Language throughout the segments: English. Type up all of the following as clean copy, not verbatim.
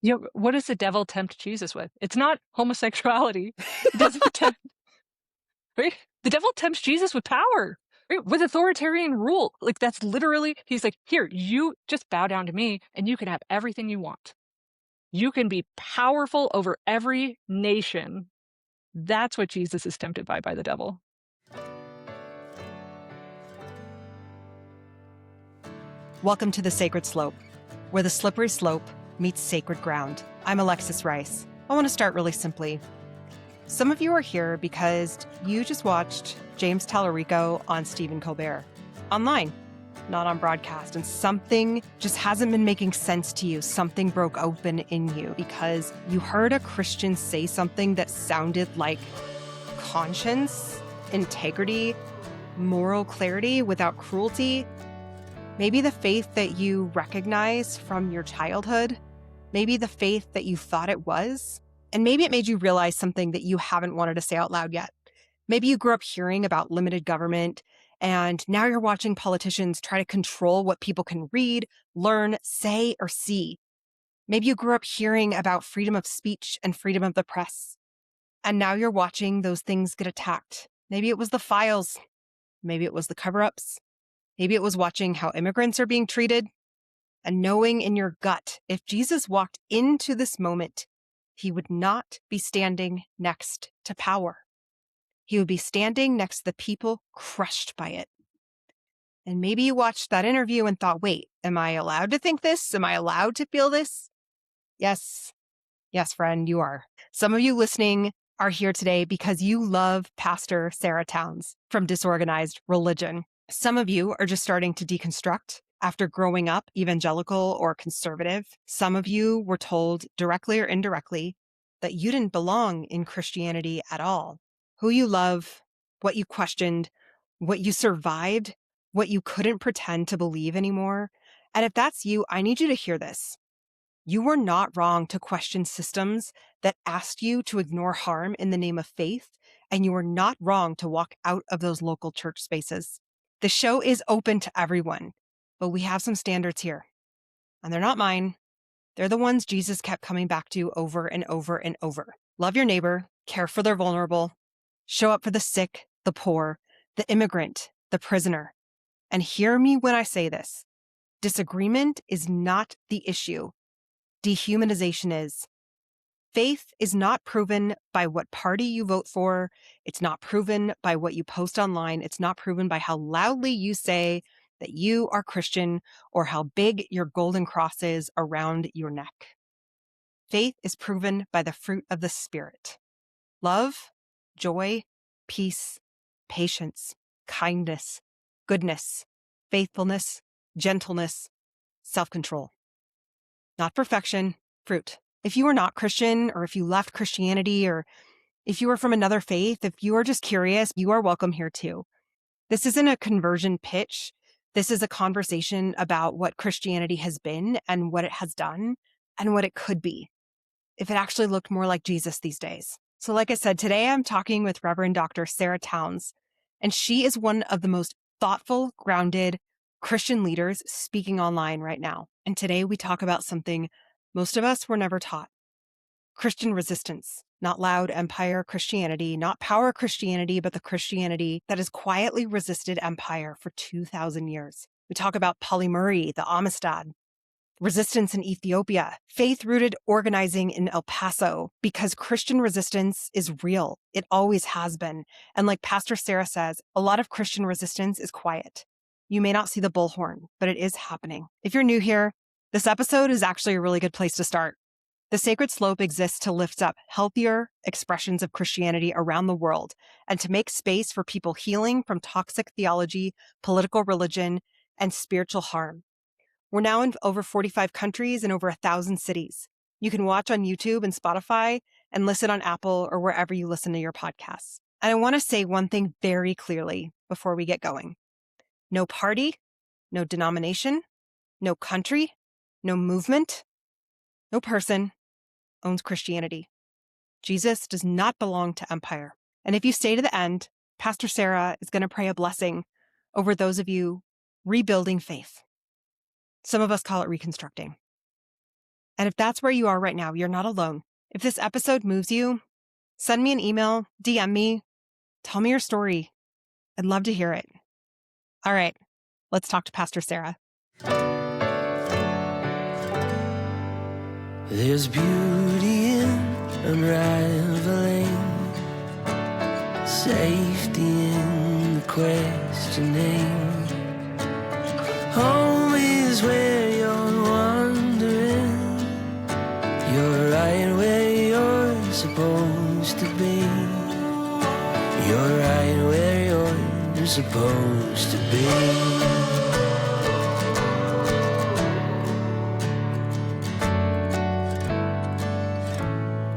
What does the devil tempt Jesus with? It's not homosexuality. He doesn't tempt, right? The devil tempts Jesus with power, right? With authoritarian rule. Like that's literally, he's like, here, you just bow down to me and you can have everything you want. You can be powerful over every nation. That's what Jesus is tempted by the devil. Welcome to the Sacred Slope, where the slippery slope meets sacred ground. I'm Alexis Rice. I want to start really simply. Some of you are here because you just watched James Tallarico on Stephen Colbert online, not on broadcast, and something just hasn't been making sense to you. Something broke open in you because you heard a Christian say something that sounded like conscience, integrity, moral clarity without cruelty. Maybe the faith that you recognize from your childhood, maybe the faith that you thought it was, and maybe it made you realize something that you haven't wanted to say out loud yet. Maybe you grew up hearing about limited government, and now you're watching politicians try to control what people can read, learn, say, or see. Maybe you grew up hearing about freedom of speech and freedom of the press, and now you're watching those things get attacked. Maybe it was the files. Maybe it was the cover-ups. Maybe it was watching how immigrants are being treated and knowing in your gut, if Jesus walked into this moment, he would not be standing next to power. He would be standing next to the people crushed by it. And maybe you watched that interview and thought, wait, am I allowed to think this? Am I allowed to feel this? Yes. Yes, friend, you are. Some of you listening are here today because you love Pastor Sarah Towns from Disorganized Religion. Some of you are just starting to deconstruct after growing up evangelical or conservative. Some of you were told directly or indirectly that you didn't belong in Christianity at all. Who you love, what you questioned, what you survived, what you couldn't pretend to believe anymore. And if that's you, I need you to hear this. You were not wrong to question systems that asked you to ignore harm in the name of faith, and you were not wrong to walk out of those local church spaces. The show is open to everyone, but we have some standards here. And they're not mine. They're the ones Jesus kept coming back to over and over and over. Love your neighbor, care for the vulnerable, show up for the sick, the poor, the immigrant, the prisoner. And hear me when I say this. Disagreement is not the issue. Dehumanization is. Faith is not proven by what party you vote for. It's not proven by what you post online. It's not proven by how loudly you say that you are Christian or how big your golden cross is around your neck. Faith is proven by the fruit of the Spirit. Love, joy, peace, patience, kindness, goodness, faithfulness, gentleness, self-control. Not perfection, fruit. If you are not Christian, or if you left Christianity, or if you are from another faith, if you are just curious, you are welcome here too. This isn't a conversion pitch. This is a conversation about what Christianity has been and what it has done and what it could be if it actually looked more like Jesus these days. So like I said, today I'm talking with Reverend Dr. Sarah Towns, and she is one of the most thoughtful, grounded Christian leaders speaking online right now. And today we talk about something most of us were never taught. Christian resistance, not loud empire Christianity, not power Christianity, but the Christianity that has quietly resisted empire for 2,000 years. We talk about polymurry, the Amistad, resistance in Ethiopia, faith-rooted organizing in El Paso, because Christian resistance is real. It always has been. And like Pastor Sarah says, a lot of Christian resistance is quiet. You may not see the bullhorn, but it is happening. If you're new here, this episode is actually a really good place to start. The Sacred Slope exists to lift up healthier expressions of Christianity around the world and to make space for people healing from toxic theology, political religion, and spiritual harm. We're now in over 45 countries and over 1,000 cities. You can watch on YouTube and Spotify and listen on Apple or wherever you listen to your podcasts. And I want to say one thing very clearly before we get going. No party, no denomination, no country, no movement, no person owns Christianity. Jesus does not belong to empire. And if you stay to the end, Pastor Sarah is going to pray a blessing over those of you rebuilding faith. Some of us call it reconstructing. And if that's where you are right now, you're not alone. If this episode moves you, send me an email, DM me, tell me your story. I'd love to hear it. All right, let's talk to Pastor Sarah. There's beauty in unraveling, safety in the questioning. Home is where you're wandering. You're right where you're supposed to be. You're right where you're supposed to be.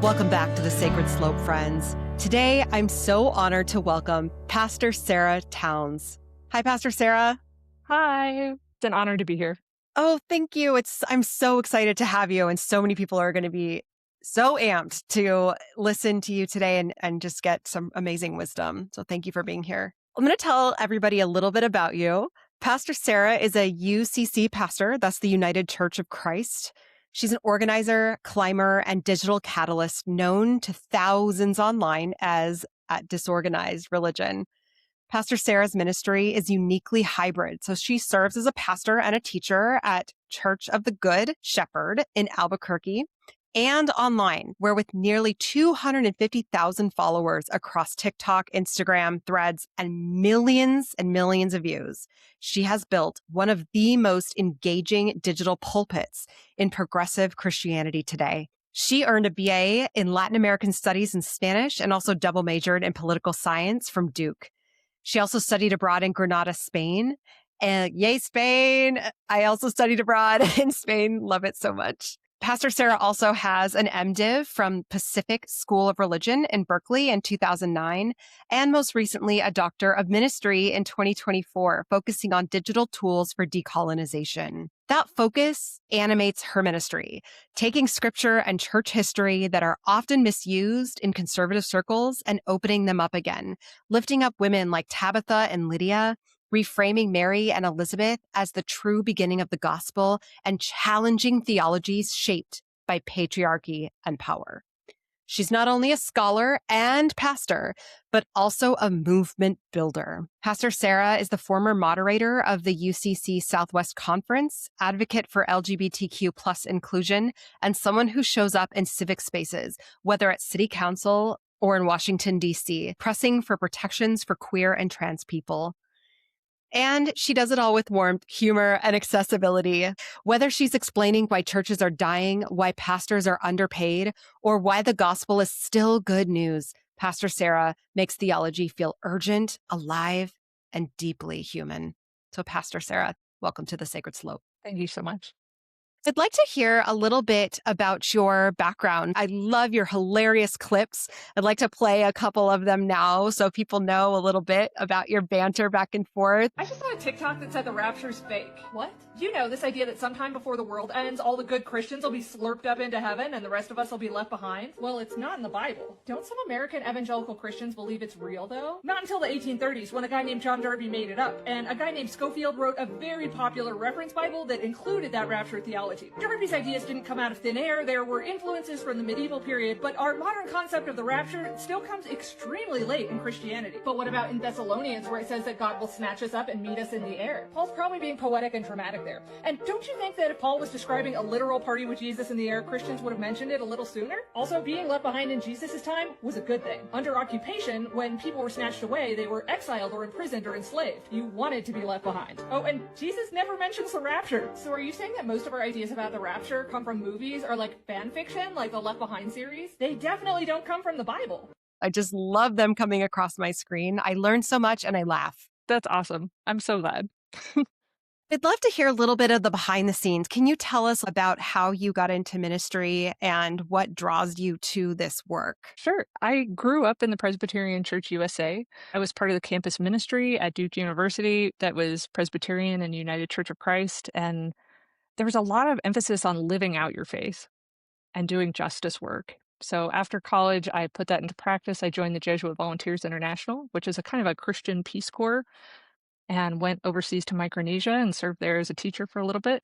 Welcome back to the Sacred Slope, friends. Today, I'm so honored to welcome Pastor Sarah Towns. Hi, Pastor Sarah. Hi. It's an honor to be here. Oh, thank you. I'm so excited to have you, and so many people are going to be so amped to listen to you today and just get some amazing wisdom. So thank you for being here. I'm going to tell everybody a little bit about you. Pastor Sarah is a UCC pastor. That's the United Church of Christ. She's an organizer, climber, and digital catalyst known to thousands online as at Disorganized Religion. Pastor Sarah's ministry is uniquely hybrid. So she serves as a pastor and a teacher at Church of the Good Shepherd in Albuquerque and online, where with nearly 250,000 followers across TikTok, Instagram, Threads, and millions of views, she has built one of the most engaging digital pulpits in progressive Christianity today. She earned a BA in Latin American Studies and Spanish and also double majored in political science from Duke. She also studied abroad in Granada, Spain. And yay, Spain! I also studied abroad in Spain. Love it so much. Pastor Sarah also has an MDiv from Pacific School of Religion in Berkeley in 2009, and most recently a Doctor of Ministry in 2024, focusing on digital tools for decolonization. That focus animates her ministry, taking scripture and church history that are often misused in conservative circles and opening them up again, lifting up women like Tabitha and Lydia, reframing Mary and Elizabeth as the true beginning of the gospel, and challenging theologies shaped by patriarchy and power. She's not only a scholar and pastor, but also a movement builder. Pastor Sarah is the former moderator of the UCC Southwest Conference, advocate for LGBTQ plus inclusion, and someone who shows up in civic spaces, whether at city council or in Washington, D.C., pressing for protections for queer and trans people. And she does it all with warmth, humor, and accessibility. Whether she's explaining why churches are dying, why pastors are underpaid, or why the gospel is still good news, Pastor Sarah makes theology feel urgent, alive, and deeply human. So, Pastor Sarah, welcome to the Sacred Slope. Thank you so much. I'd like to hear a little bit about your background. I love your hilarious clips. I'd like to play a couple of them now so people know a little bit about your banter back and forth. I just saw a TikTok that said the rapture's fake. What? You know, this idea that sometime before the world ends, all the good Christians will be slurped up into heaven and the rest of us will be left behind? Well, it's not in the Bible. Don't some American evangelical Christians believe it's real, though? Not until the 1830s, when a guy named John Darby made it up, and a guy named Schofield wrote a very popular reference Bible that included that rapture theology. Darby's ideas didn't come out of thin air. There were influences from the medieval period, but our modern concept of the rapture still comes extremely late in Christianity. But what about in Thessalonians, where it says that God will snatch us up and meet us in the air? Paul's probably being poetic and dramatic there. And don't you think that if Paul was describing a literal party with Jesus in the air, Christians would have mentioned it a little sooner? Also, being left behind in Jesus' time was a good thing. Under occupation, when people were snatched away, they were exiled or imprisoned or enslaved. You wanted to be left behind. Oh, and Jesus never mentions the rapture. So are you saying that most of our ideas about the rapture come from movies or like fan fiction, like the Left Behind series? They definitely don't come from the Bible. I just love them coming across my screen. I learn so much and I laugh. That's awesome. I'm so glad. I'd love to hear a little bit of the behind the scenes. Can you tell us about how you got into ministry and what draws you to this work? Sure. I grew up in the Presbyterian Church USA. I was part of the campus ministry at Duke University that was Presbyterian and United Church of Christ. And there was a lot of emphasis on living out your faith and doing justice work. So after college, I put that into practice. I joined the Jesuit Volunteers International, which is a kind of a Christian Peace Corps, and went overseas to Micronesia and served there as a teacher for a little bit.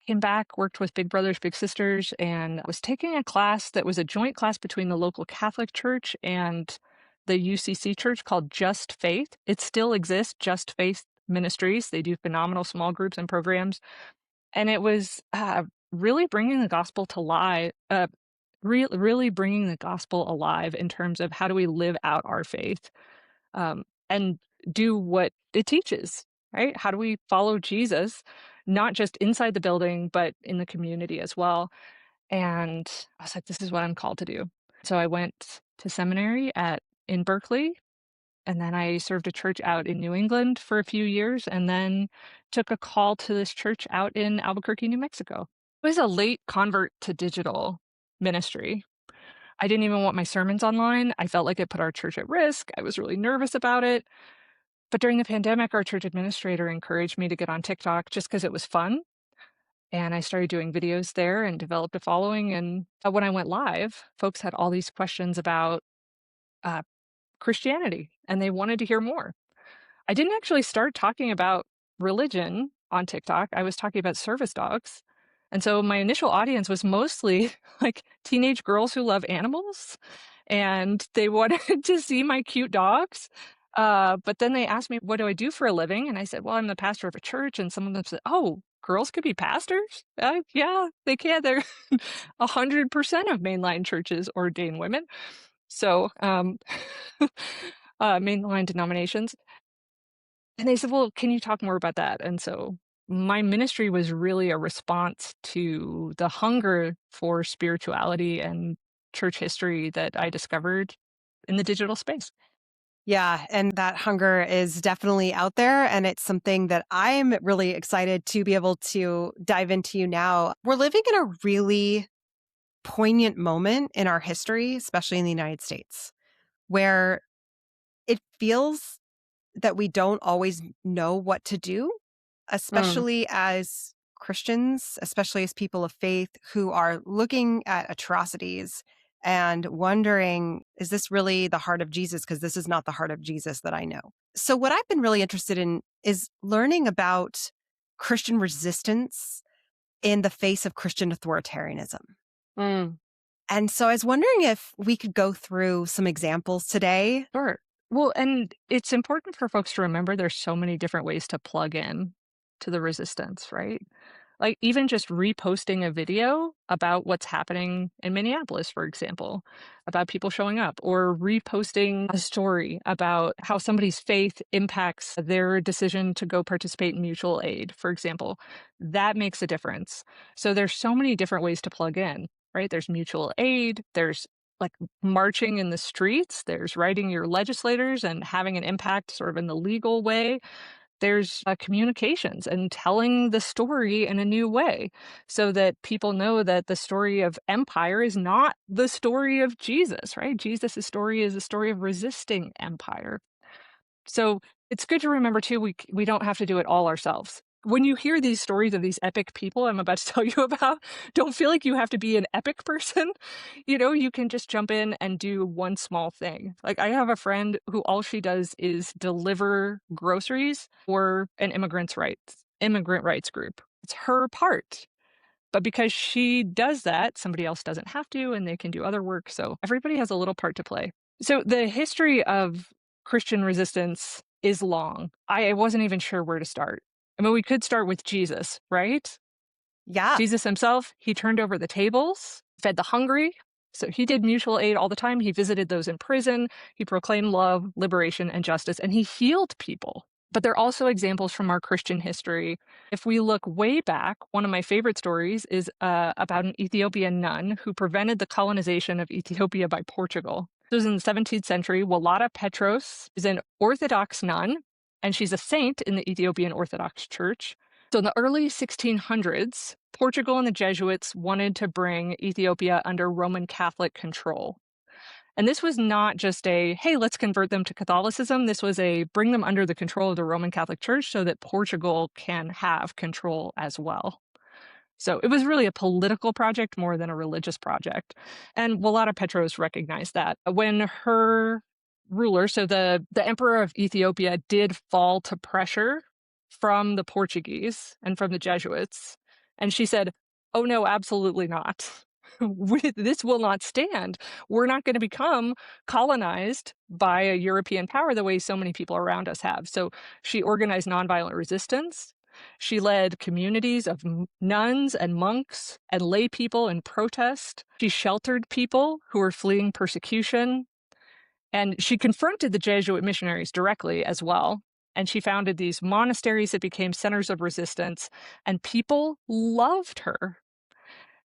Came back, worked with Big Brothers Big Sisters, and was taking a class that was a joint class between the local Catholic church and the UCC church called Just Faith. It still exists, Just Faith Ministries. They do phenomenal small groups and programs. And it was really bringing the gospel to life, really bringing the gospel alive in terms of how do we live out our faith, and do what it teaches, right? How do we follow Jesus, not just inside the building, but in the community as well? And I was like, this is what I'm called to do. So I went to seminary in Berkeley, and then I served a church out in New England for a few years, and then took a call to this church out in Albuquerque, New Mexico. I was a late convert to digital ministry. I didn't even want my sermons online. I felt like it put our church at risk. I was really nervous about it. But during the pandemic, our church administrator encouraged me to get on TikTok just because it was fun. And I started doing videos there and developed a following. And when I went live, folks had all these questions about uh, Christianity, and they wanted to hear more. I didn't actually start talking about religion on TikTok. I was talking about service dogs. And so my initial audience was mostly like teenage girls who love animals, and they wanted to see my cute dogs. But then they asked me, what do I do for a living? And I said, well, I'm the pastor of a church. And some of them said, oh, girls could be pastors? Yeah, they can. They're 100% of mainline churches ordain women. So mainline denominations. And they said, well, can you talk more about that? And so my ministry was really a response to the hunger for spirituality and church history that I discovered in the digital space. Yeah, and that hunger is definitely out there. And it's something that I'm really excited to be able to dive into now. We're living in a really poignant moment in our history, especially in the United States, where it feels that we don't always know what to do, especially as Christians, especially as people of faith who are looking at atrocities and wondering, is this really the heart of Jesus? Because this is not the heart of Jesus that I know. So, what I've been really interested in is learning about Christian resistance in the face of Christian authoritarianism. Mm. And so I was wondering if we could go through some examples today. Sure. Well, and it's important for folks to remember there's so many different ways to plug in to the resistance, right? Like even just reposting a video about what's happening in Minneapolis, for example, about people showing up, or reposting a story about how somebody's faith impacts their decision to go participate in mutual aid, for example. That makes a difference. So there's so many different ways to plug in, right? There's mutual aid, there's like marching in the streets, there's writing your legislators and having an impact sort of in the legal way. There's communications and telling the story in a new way so that people know that the story of empire is not the story of Jesus, right? Jesus' story is a story of resisting empire. So it's good to remember too, we don't have to do it all ourselves. When you hear these stories of these epic people I'm about to tell you about, don't feel like you have to be an epic person. You can just jump in and do one small thing. Like I have a friend who all she does is deliver groceries for an immigrant rights group. It's her part. But because she does that, somebody else doesn't have to, and they can do other work. So everybody has a little part to play. So the history of Christian resistance is long. I wasn't even sure where to start. I mean, we could start with Jesus, right? Yeah. Jesus himself, he turned over the tables, fed the hungry. So he did mutual aid all the time. He visited those in prison. He proclaimed love, liberation, and justice, and he healed people. But there are also examples from our Christian history. If we look way back, one of my favorite stories is about an Ethiopian nun who prevented the colonization of Ethiopia by Portugal. This was in the 17th century. Walata Petros is an Orthodox nun, and she's a saint in the Ethiopian Orthodox Church. So in the early 1600s, Portugal and the Jesuits wanted to bring Ethiopia under Roman Catholic control. And this was not just a, hey, let's convert them to Catholicism. This was a bring them under the control of the Roman Catholic Church so that Portugal can have control as well. So it was really a political project more than a religious project. And Walata Petros recognized that. When her ruler, so the emperor of Ethiopia, did fall to pressure from the Portuguese and from the Jesuits, And she said, "Oh, no, absolutely not. This will not stand. We're not going to become colonized by a European power the way so many people around us have." So she organized nonviolent resistance. She led communities of nuns and monks and lay people in protest. She sheltered people who were fleeing persecution. And she confronted the Jesuit missionaries directly as well. And she founded these monasteries that became centers of resistance. And people loved her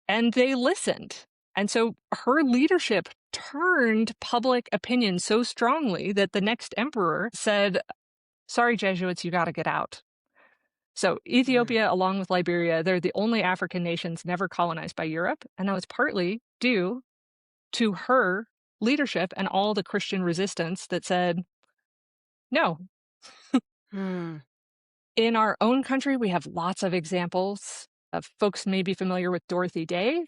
and they listened. And so her leadership turned public opinion so strongly that the next emperor said, "Sorry, Jesuits, you got to get out." So Ethiopia, along with Liberia, they're the only African nations never colonized by Europe. And that was partly due to her leadership and all the Christian resistance that said, no. Mm. In our own country, we have lots of examples of folks may be familiar with Dorothy Day.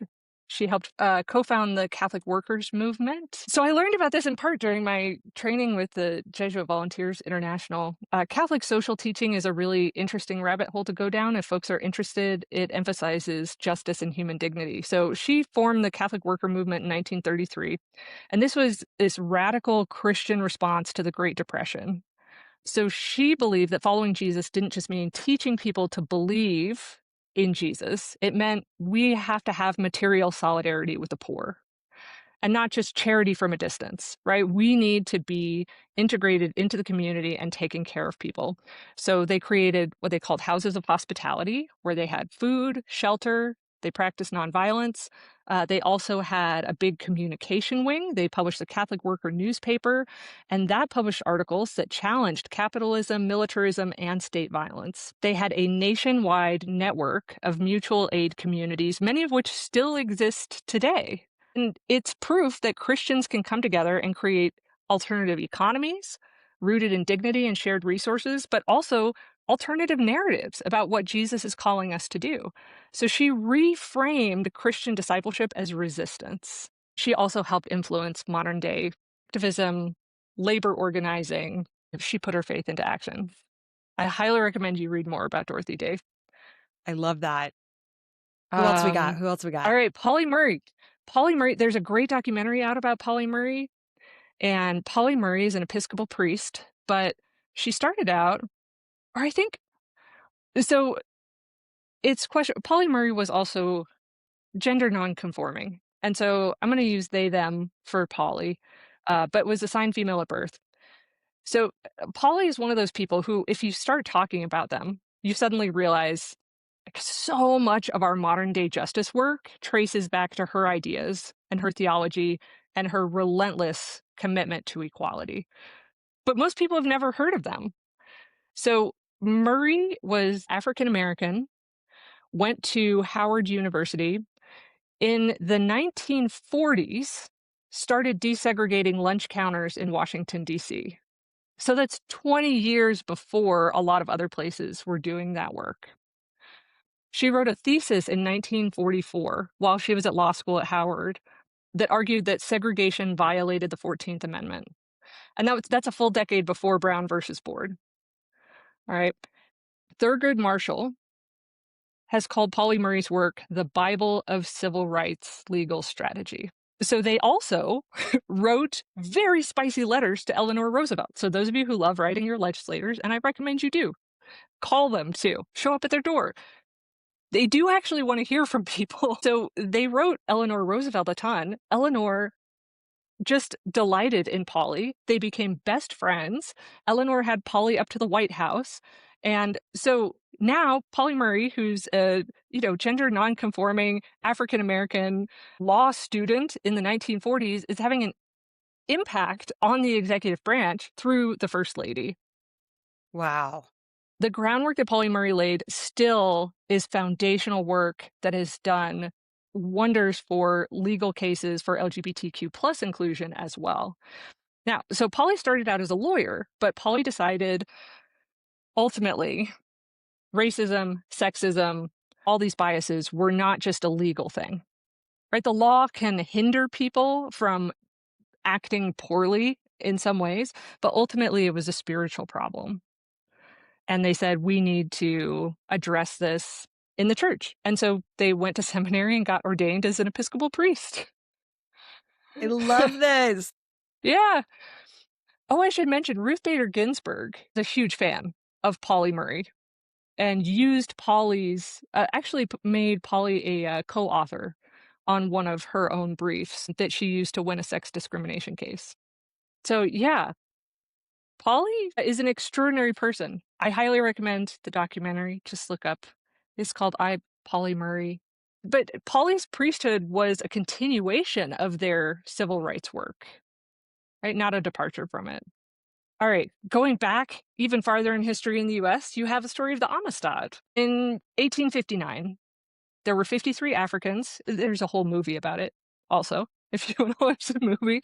She helped co-found the Catholic Workers Movement. So I learned about this in part during my training with the Jesuit Volunteers International. Catholic social teaching is a really interesting rabbit hole to go down if folks are interested. It emphasizes justice and human dignity. So she formed the Catholic Worker Movement in 1933. And this was this radical Christian response to the Great Depression. So she believed that following Jesus didn't just mean teaching people to believe in Jesus. It meant we have to have material solidarity with the poor and not just charity from a distance, right? We need to be integrated into the community and taking care of people. So they created what they called houses of hospitality, where they had food, shelter, they practiced nonviolence. They also had a big communication wing. They published the Catholic Worker newspaper, and that published articles that challenged capitalism, militarism, and state violence. They had a nationwide network of mutual aid communities, many of which still exist today. And it's proof that Christians can come together and create alternative economies rooted in dignity and shared resources, but also alternative narratives about what Jesus is calling us to do. So she reframed Christian discipleship as resistance. She also helped influence modern day activism, labor organizing. She put her faith into action. I highly recommend you read more about Dorothy Day. I love that. Who else we got? Who else we got? All right, Polly Murray. Polly Murray, there's a great documentary out about Polly Murray. And Polly Murray is an Episcopal priest, but she started out, or I think, so it's question. Polly Murray was also gender nonconforming. And so I'm going to use they, them for Polly, but was assigned female at birth. So Polly is one of those people who, if you start talking about them, you suddenly realize like, so much of our modern day justice work traces back to her ideas and her theology and her relentless commitment to equality. But most people have never heard of them. So Murray was African American, went to Howard University. In the 1940s, started desegregating lunch counters in Washington, D.C. So that's 20 years before a lot of other places were doing that work. She wrote a thesis in 1944 while she was at law school at Howard that argued that segregation violated the 14th Amendment. And that's a full decade before Brown versus Board. All right. Thurgood Marshall has called Polly Murray's work the Bible of Civil Rights Legal Strategy. So they also wrote very spicy letters to Eleanor Roosevelt. So those of you who love writing your legislators, and I recommend you do, call them too. Show up at their door. They do actually want to hear from people. So they wrote Eleanor Roosevelt a ton. Eleanor just delighted in Polly. They became best friends. Eleanor had Polly up to the White House. And so now Polly Murray, who's a gender nonconforming African-American law student in the 1940s, is having an impact on the executive branch through the First Lady. Wow. The groundwork that Polly Murray laid still is foundational work that has done wonders for legal cases for LGBTQ plus inclusion as well. Now, so Polly started out as a lawyer, but Polly decided ultimately racism, sexism, all these biases were not just a legal thing, right? The law can hinder people from acting poorly in some ways, but ultimately it was a spiritual problem. And they said, we need to address this in the church. And so they went to seminary and got ordained as an Episcopal priest. I love this. Yeah. Oh, I should mention Ruth Bader Ginsburg is a huge fan of Pauli Murray and used Pauli's, actually made Pauli a co-author on one of her own briefs that she used to win a sex discrimination case. So yeah, Pauli is an extraordinary person. I highly recommend the documentary. Just look up. It's called Pauli Murray. But Pauli's priesthood was a continuation of their civil rights work, right? Not a departure from it. All right, going back even farther in history in the US, you have the story of the Amistad. In 1859, there were 53 Africans. There's a whole movie about it also, if you want to watch the movie.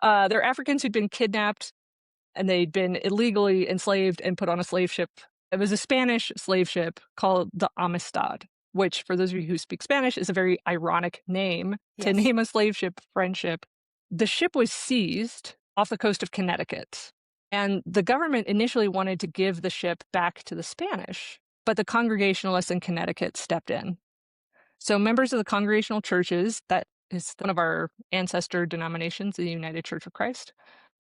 They're Africans who'd been kidnapped and they'd been illegally enslaved and put on a slave ship. It was a Spanish slave ship called the Amistad, which, for those of you who speak Spanish, is a very ironic name to Yes. name a slave ship, friendship. The ship was seized off the coast of Connecticut, and the government initially wanted to give the ship back to the Spanish, but the Congregationalists in Connecticut stepped in. So members of the Congregational churches, that is one of our ancestor denominations, the United Church of Christ,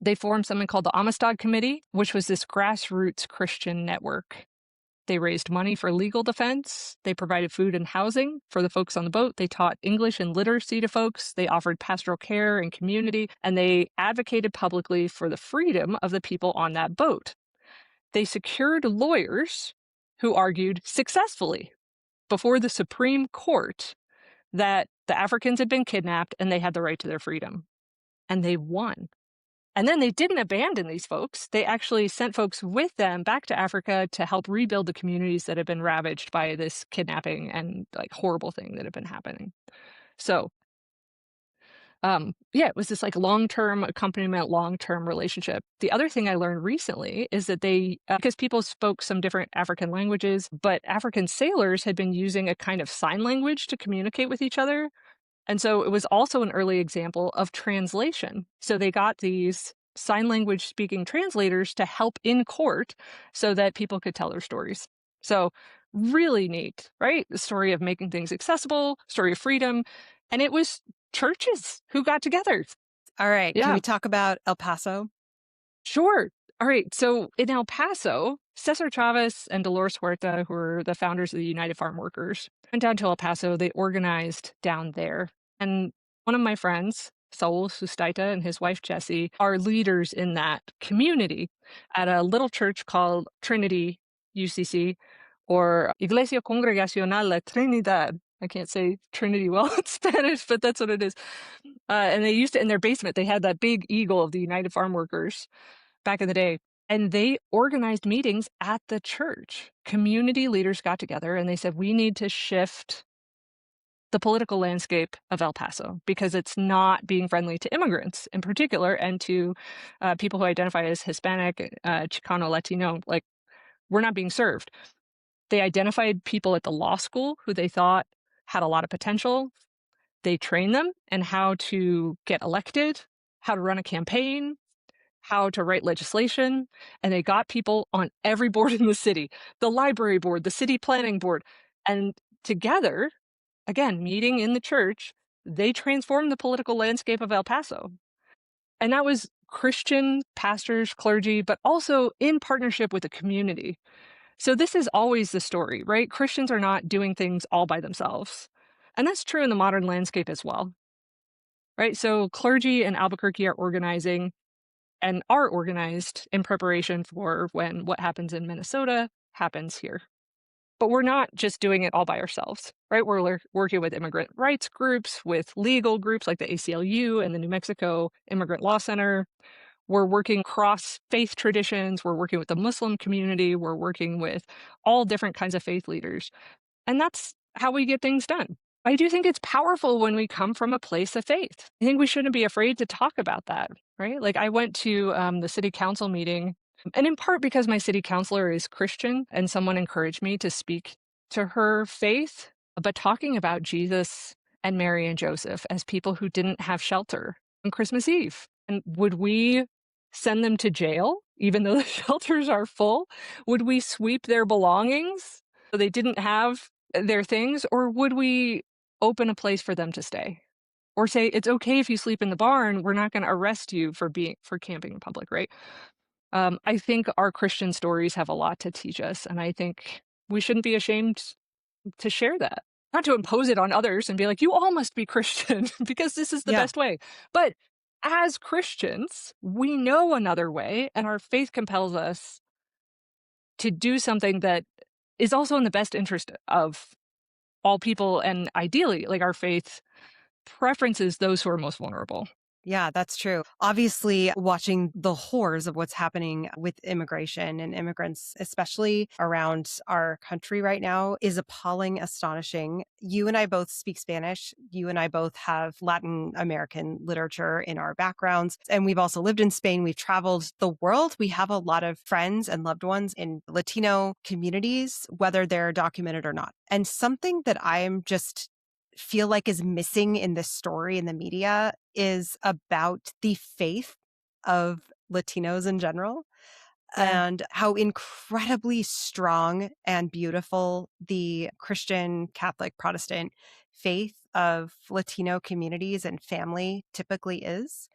they formed something called the Amistad Committee, which was this grassroots Christian network. They raised money for legal defense. They provided food and housing for the folks on the boat. They taught English and literacy to folks. They offered pastoral care and community, and they advocated publicly for the freedom of the people on that boat. They secured lawyers who argued successfully before the Supreme Court that the Africans had been kidnapped and they had the right to their freedom. And they won. And then they didn't abandon these folks. They actually sent folks with them back to Africa to help rebuild the communities that had been ravaged by this kidnapping and like horrible thing that had been happening. So, yeah, it was this like long-term accompaniment, long-term relationship. The other thing I learned recently is that they, because people spoke some different African languages, but African sailors had been using a kind of sign language to communicate with each other. And so it was also an early example of translation. So they got these sign language speaking translators to help in court so that people could tell their stories. So really neat, right? The story of making things accessible, story of freedom. And it was churches who got together. All right. Yeah. Can we talk about El Paso? Sure. All right. So in El Paso, Cesar Chavez and Dolores Huerta, who are the founders of the United Farm Workers, went down to El Paso. They organized down there. And one of my friends, Saul Sustaita, and his wife, Jessie, are leaders in that community at a little church called Trinity UCC, or Iglesia Congregacional La Trinidad. I can't say Trinity well in Spanish, but that's what it is. And they used to, in their basement, they had that big eagle of the United Farm Workers back in the day. And they organized meetings at the church. Community leaders got together and they said, we need to shift the political landscape of El Paso because it's not being friendly to immigrants in particular and to people who identify as Hispanic, Chicano, Latino. Like, we're not being served. They identified people at the law school who they thought had a lot of potential. They trained them in how to get elected, how to run a campaign, how to write legislation, and they got people on every board in the city, the library board, the city planning board, and together, again, meeting in the church, they transformed the political landscape of El Paso. And that was Christian pastors, clergy, but also in partnership with the community. So this is always the story, right? Christians are not doing things all by themselves. And that's true in the modern landscape as well, right? So clergy in Albuquerque are organizing and are organized in preparation for when what happens in Minnesota happens here. But we're not just doing it all by ourselves, right? We're working with immigrant rights groups, with legal groups like the ACLU and the New Mexico Immigrant Law Center. We're working across faith traditions. We're working with the Muslim community. We're working with all different kinds of faith leaders. And that's how we get things done. I do think it's powerful when we come from a place of faith. I think we shouldn't be afraid to talk about that, right? Like I went to the city council meeting, and in part because my city councilor is Christian and someone encouraged me to speak to her faith, but talking about Jesus and Mary and Joseph as people who didn't have shelter on Christmas Eve. And would we send them to jail, even though the shelters are full? Would we sweep their belongings so they didn't have their things, or would we open a place for them to stay? Or say, it's okay if you sleep in the barn, we're not gonna arrest you for camping in public, right? I think our Christian stories have a lot to teach us, and I think we shouldn't be ashamed to share that. Not to impose it on others and be like, "You all must be Christian because this is the Yeah. best way." But as Christians, we know another way, and our faith compels us to do something that is also in the best interest of all people, and ideally, like, our faith preferences those who are most vulnerable. Yeah, that's true. Obviously, watching the horrors of what's happening with immigration and immigrants, especially around our country right now, is appalling, astonishing. You and I both speak Spanish. You and I both have Latin American literature in our backgrounds. And we've also lived in Spain. We've traveled the world. We have a lot of friends and loved ones in Latino communities, whether they're documented or not. And something that I'm just feel like is missing in this story in the media is about the faith of Latinos in general, Yeah. and how incredibly strong and beautiful the Christian, Catholic, Protestant faith of Latino communities and family typically is.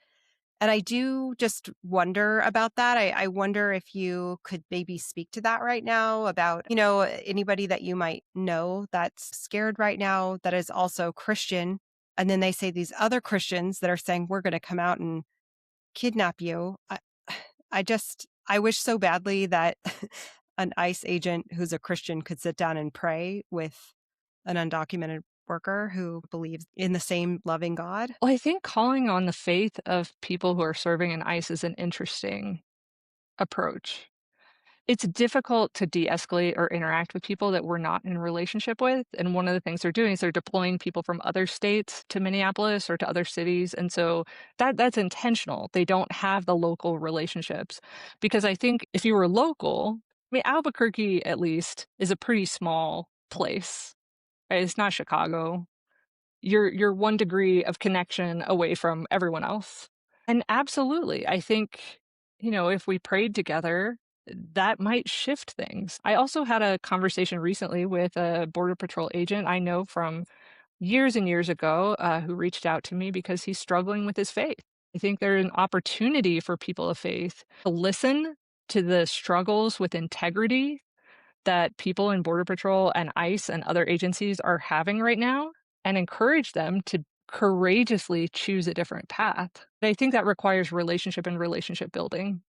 And I do just wonder about that. I wonder if you could maybe speak to that right now about, anybody that you might know that's scared right now that is also Christian. And then they say these other Christians that are saying, we're going to come out and kidnap you. I wish so badly that an ICE agent who's a Christian could sit down and pray with an undocumented worker who believes in the same loving God. Well, I think calling on the faith of people who are serving in ICE is an interesting approach. It's difficult to de-escalate or interact with people that we're not in a relationship with, and one of the things they're doing is they're deploying people from other states to Minneapolis or to other cities, and so that's intentional. They don't have the local relationships, because I think if you were local, I mean, Albuquerque at least is a pretty small place, right? It's not Chicago. You're 1 degree of connection away from everyone else. And absolutely, I think, if we prayed together, that might shift things. I also had a conversation recently with a Border Patrol agent I know from years and years ago, who reached out to me because he's struggling with his faith. I think there's an opportunity for people of faith to listen to the struggles with integrity that people in Border Patrol and ICE and other agencies are having right now, and encourage them to courageously choose a different path. I think that requires relationship and relationship building.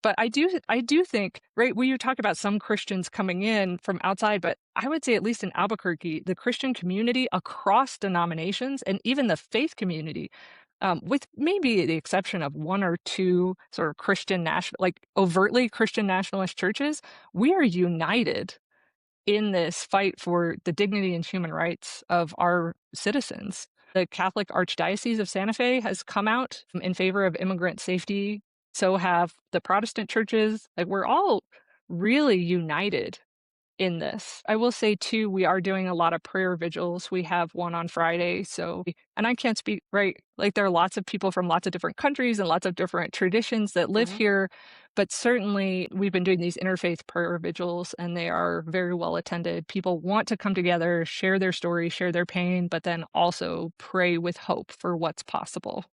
But I do think, right, you talk about some Christians coming in from outside, but I would say at least in Albuquerque, the Christian community across denominations and even the faith community, with maybe the exception of 1 or 2 sort of overtly Christian nationalist churches, we are united in this fight for the dignity and human rights of our citizens. The Catholic Archdiocese of Santa Fe has come out in favor of immigrant safety. So have the Protestant churches. Like, we're all really united in this. I will say too, we are doing a lot of prayer vigils. We have one on Friday. And I can't speak, right? Like, there are lots of people from lots of different countries and lots of different traditions that live Mhm. here. But certainly we've been doing these interfaith prayer vigils, and they are very well attended. People want to come together, share their story, share their pain, but then also pray with hope for what's possible.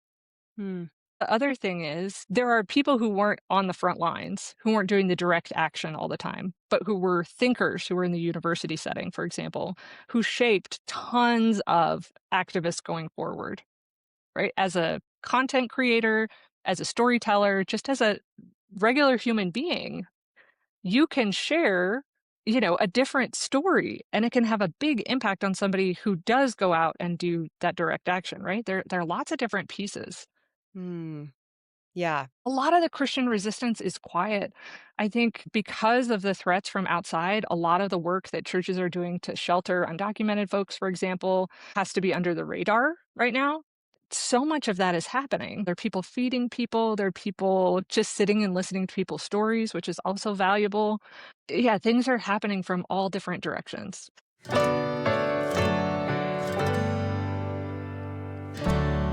Hmm. The other thing is, there are people who weren't on the front lines, who weren't doing the direct action all the time, but who were thinkers who were in the university setting, for example, who shaped tons of activists going forward, right? As a content creator, as a storyteller, just as a regular human being, you can share, a different story, and it can have a big impact on somebody who does go out and do that direct action, right? There are lots of different pieces. Hmm. Yeah. A lot of the Christian resistance is quiet. I think because of the threats from outside, a lot of the work that churches are doing to shelter undocumented folks, for example, has to be under the radar right now. So much of that is happening. There are people feeding people, there are people just sitting and listening to people's stories, which is also valuable. Yeah, things are happening from all different directions.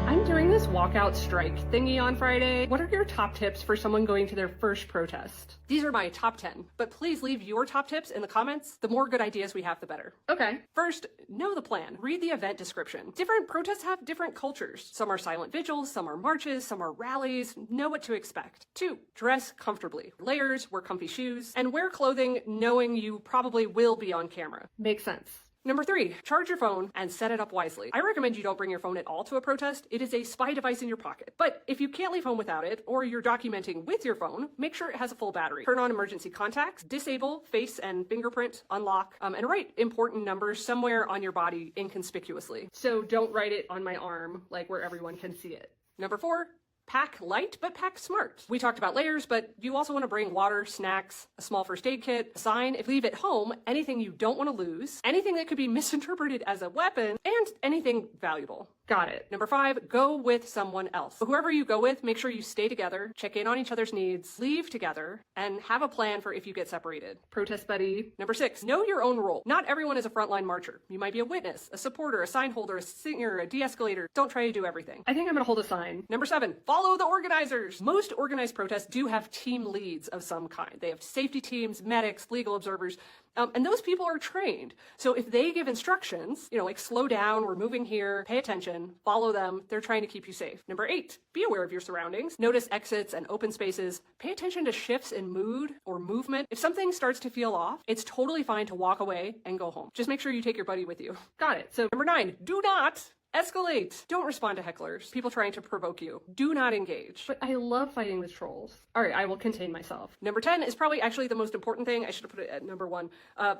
I'm doing this walk walkout strike thingy on Friday. What are your top tips for someone going to their first protest? These are my top 10, but please leave your top tips in the comments. The more good ideas we have, the better. Okay. First, know the plan. Read the event description. Different protests have different cultures. Some are silent vigils, some are marches, some are rallies. Know what to expect. 2, dress comfortably. Layers, wear comfy shoes, and wear clothing knowing you probably will be on camera. Makes sense. Number 3, charge your phone and set it up wisely. I recommend you don't bring your phone at all to a protest. It is a spy device in your pocket. But if you can't leave home without it, or you're documenting with your phone, make sure it has a full battery. Turn on emergency contacts, disable face and fingerprint, unlock, and write important numbers somewhere on your body inconspicuously. So don't write it on my arm, like where everyone can see it. Number 4, pack light, but pack smart. We talked about layers, but you also want to bring water, snacks, a small first aid kit, a sign. If you leave at home, anything you don't want to lose, anything that could be misinterpreted as a weapon, and anything valuable. Got it. Number 5, go with someone else. But whoever you go with, make sure you stay together, check in on each other's needs, leave together, and have a plan for if you get separated. Protest buddy. Number 6, know your own role. Not everyone is a frontline marcher. You might be a witness, a supporter, a sign holder, a singer, a de-escalator. Don't try to do everything. I think I'm gonna hold a sign. Number 7, follow the organizers. Most organized protests do have team leads of some kind. They have safety teams, medics, legal observers. And those people are trained. So if they give instructions, like slow down, we're moving here, pay attention, follow them, they're trying to keep you safe. Number 8, be aware of your surroundings. Notice exits and open spaces. Pay attention to shifts in mood or movement. If something starts to feel off, it's totally fine to walk away and go home. Just make sure you take your buddy with you. Got it. So number 9, do not escalate. Don't respond to hecklers, people trying to provoke you. Do not engage. But I love fighting with trolls. All right, I will contain myself. Number 10 is probably actually the most important thing. I should have put it at number 1.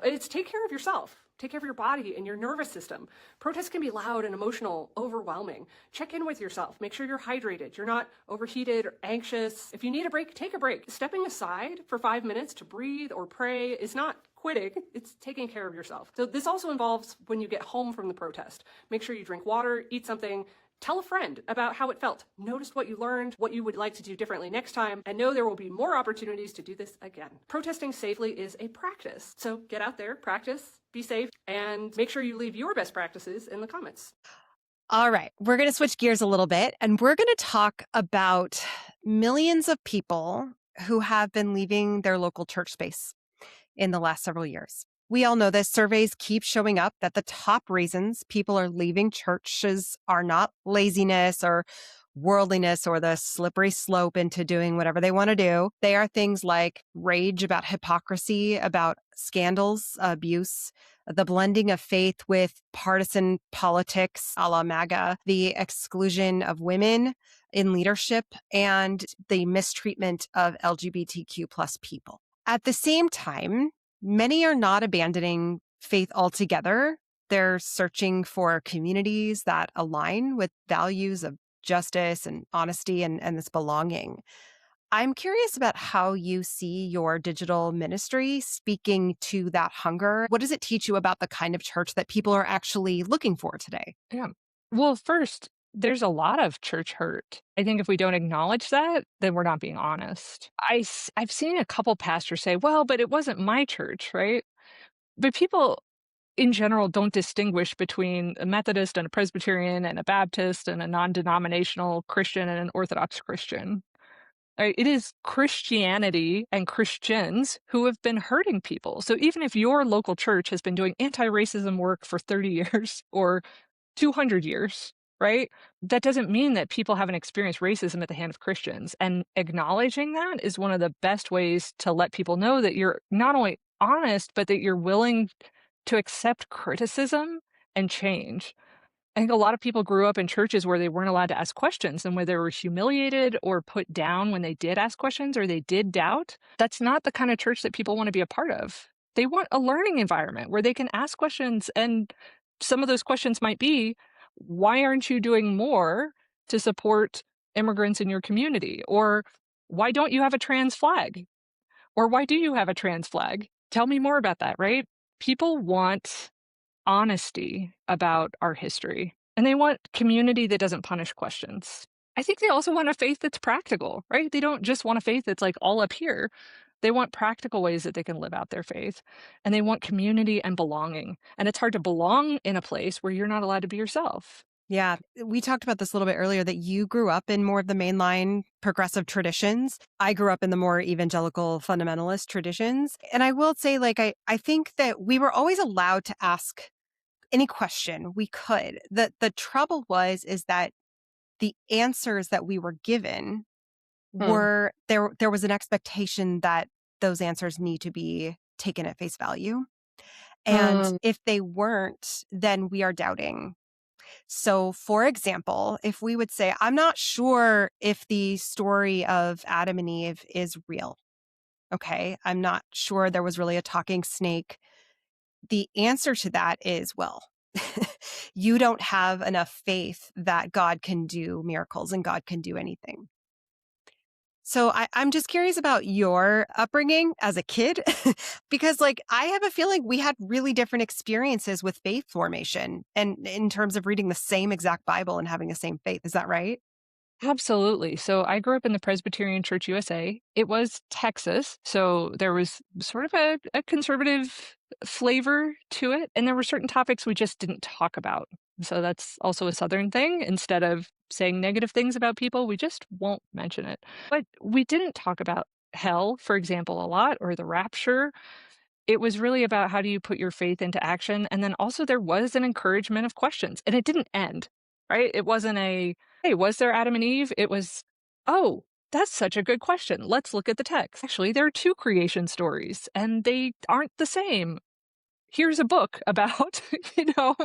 It's take care of yourself. Take care of your body and your nervous system. Protests can be loud and emotional, overwhelming. Check in with yourself. Make sure you're hydrated. You're not overheated or anxious. If you need a break, take a break. Stepping aside for 5 minutes to breathe or pray is not quitting, it's taking care of yourself. So this also involves when you get home from the protest. Make sure you drink water, eat something, tell a friend about how it felt. Notice what you learned, what you would like to do differently next time, and know there will be more opportunities to do this again. Protesting safely is a practice. So get out there, practice, be safe, and make sure you leave your best practices in the comments. All right, we're going to switch gears a little bit, and we're going to talk about millions of people who have been leaving their local church space in the last several years. We all know this. Surveys keep showing up that the top reasons people are leaving churches are not laziness or worldliness or the slippery slope into doing whatever they want to do. They are things like rage about hypocrisy, about scandals, abuse, the blending of faith with partisan politics, a la MAGA, the exclusion of women in leadership, and the mistreatment of LGBTQ plus people. At the same time, many are not abandoning faith altogether. They're searching for communities that align with values of justice and honesty and this belonging. I'm curious about how you see your digital ministry speaking to that hunger. What does it teach you about the kind of church that people are actually looking for today? Yeah. Well, first, there's a lot of church hurt. I think if we don't acknowledge that, then we're not being honest. I've seen a couple pastors say, well, but it wasn't my church, right? But people in general don't distinguish between a Methodist and a Presbyterian and a Baptist and a non-denominational Christian and an Orthodox Christian. Right? It is Christianity and Christians who have been hurting people. So even if your local church has been doing anti-racism work for 30 years or 200 years, right? That doesn't mean that people haven't experienced racism at the hand of Christians. And acknowledging that is one of the best ways to let people know that you're not only honest, but that you're willing to accept criticism and change. I think a lot of people grew up in churches where they weren't allowed to ask questions and where they were humiliated or put down when they did ask questions or they did doubt. That's not the kind of church that people want to be a part of. They want a learning environment where they can ask questions, and some of those questions might be, why aren't you doing more to support immigrants in your community? Or why don't you have a trans flag? Or why do you have a trans flag? Tell me more about that, right? People want honesty about our history, and they want community that doesn't punish questions. I think they also want a faith that's practical, right? They don't just want a faith that's like all up here. They want practical ways that they can live out their faith, and they want community and belonging. And it's hard to belong in a place where you're not allowed to be yourself. Yeah, we talked about this a little bit earlier that you grew up in more of the mainline progressive traditions. I grew up in the more evangelical fundamentalist traditions. And I will say, like, I think that we were always allowed to ask any question we could. The trouble is that the answers that we were given Mm. were there was an expectation that those answers need to be taken at face value. And Mm. if they weren't, then we are doubting. So, for example, if we would say, I'm not sure if the story of Adam and Eve is real. Okay. I'm not sure there was really a talking snake. The answer to that is, well, you don't have enough faith that God can do miracles and God can do anything. So I'm just curious about your upbringing as a kid, because like I have a feeling we had really different experiences with faith formation and in terms of reading the same exact Bible and having the same faith. Is that right? Absolutely. So I grew up in the Presbyterian Church USA. It was Texas, so there was sort of a conservative flavor to it, and there were certain topics we just didn't talk about. So that's also a Southern thing. Instead of saying negative things about people, we just won't mention it. But we didn't talk about hell, for example, a lot, or the rapture. It was really about how do you put your faith into action, and then also there was an encouragement of questions, and it didn't end, right? It wasn't a, "Hey, was there Adam and Eve?" It was, "Oh, that's such a good question. Let's look at the text. Actually, there are 2 creation stories, and they aren't the same. Here's a book about, you know,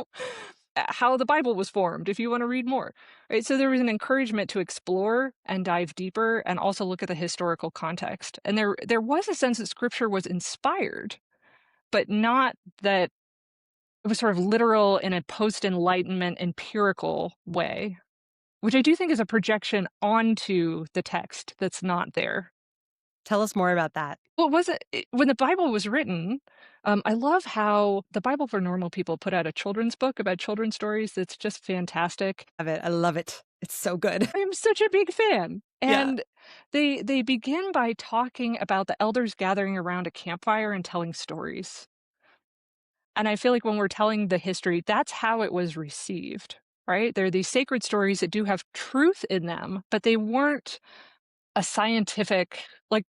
how the Bible was formed if you wanna read more." Right? So there was an encouragement to explore and dive deeper and also look at the historical context, and there was a sense that scripture was inspired, but not that it was sort of literal in a post-enlightenment empirical way, which I do think is a projection onto the text that's not there. Tell us more about that. Well, was it when the Bible was written, I love how the Bible for Normal People put out a children's book about children's stories that's just fantastic. Love it. I love it. It's so good. I am such a big fan. Yeah. And they begin by talking about the elders gathering around a campfire and telling stories. And I feel like when we're telling the history, that's how it was received, right? There are these sacred stories that do have truth in them, but they weren't a scientific, like,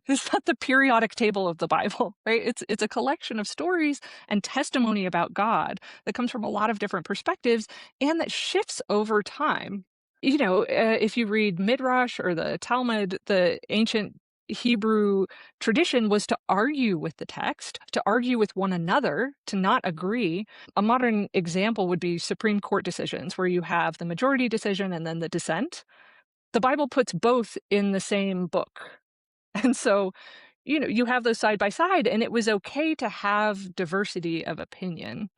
it's not the periodic table of the Bible, right? It's a collection of stories and testimony about God that comes from a lot of different perspectives and that shifts over time. You know, if you read Midrash or the Talmud, the ancient Hebrew tradition was to argue with the text, to argue with one another, to not agree. A modern example would be Supreme Court decisions, where you have the majority decision and then the dissent. The Bible puts both in the same book. And so, you know, you have those side by side, and it was okay to have diversity of opinion.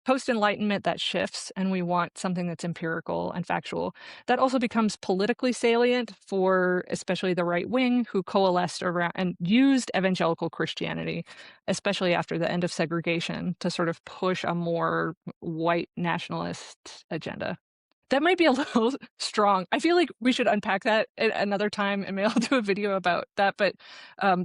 Post Enlightenment, that shifts, and we want something that's empirical and factual. That also becomes politically salient for especially the right wing, who coalesced around and used evangelical Christianity, especially after the end of segregation, to sort of push a more white nationalist agenda. That might be a little strong. I feel like we should unpack that at another time, and maybe I'll do a video about that. But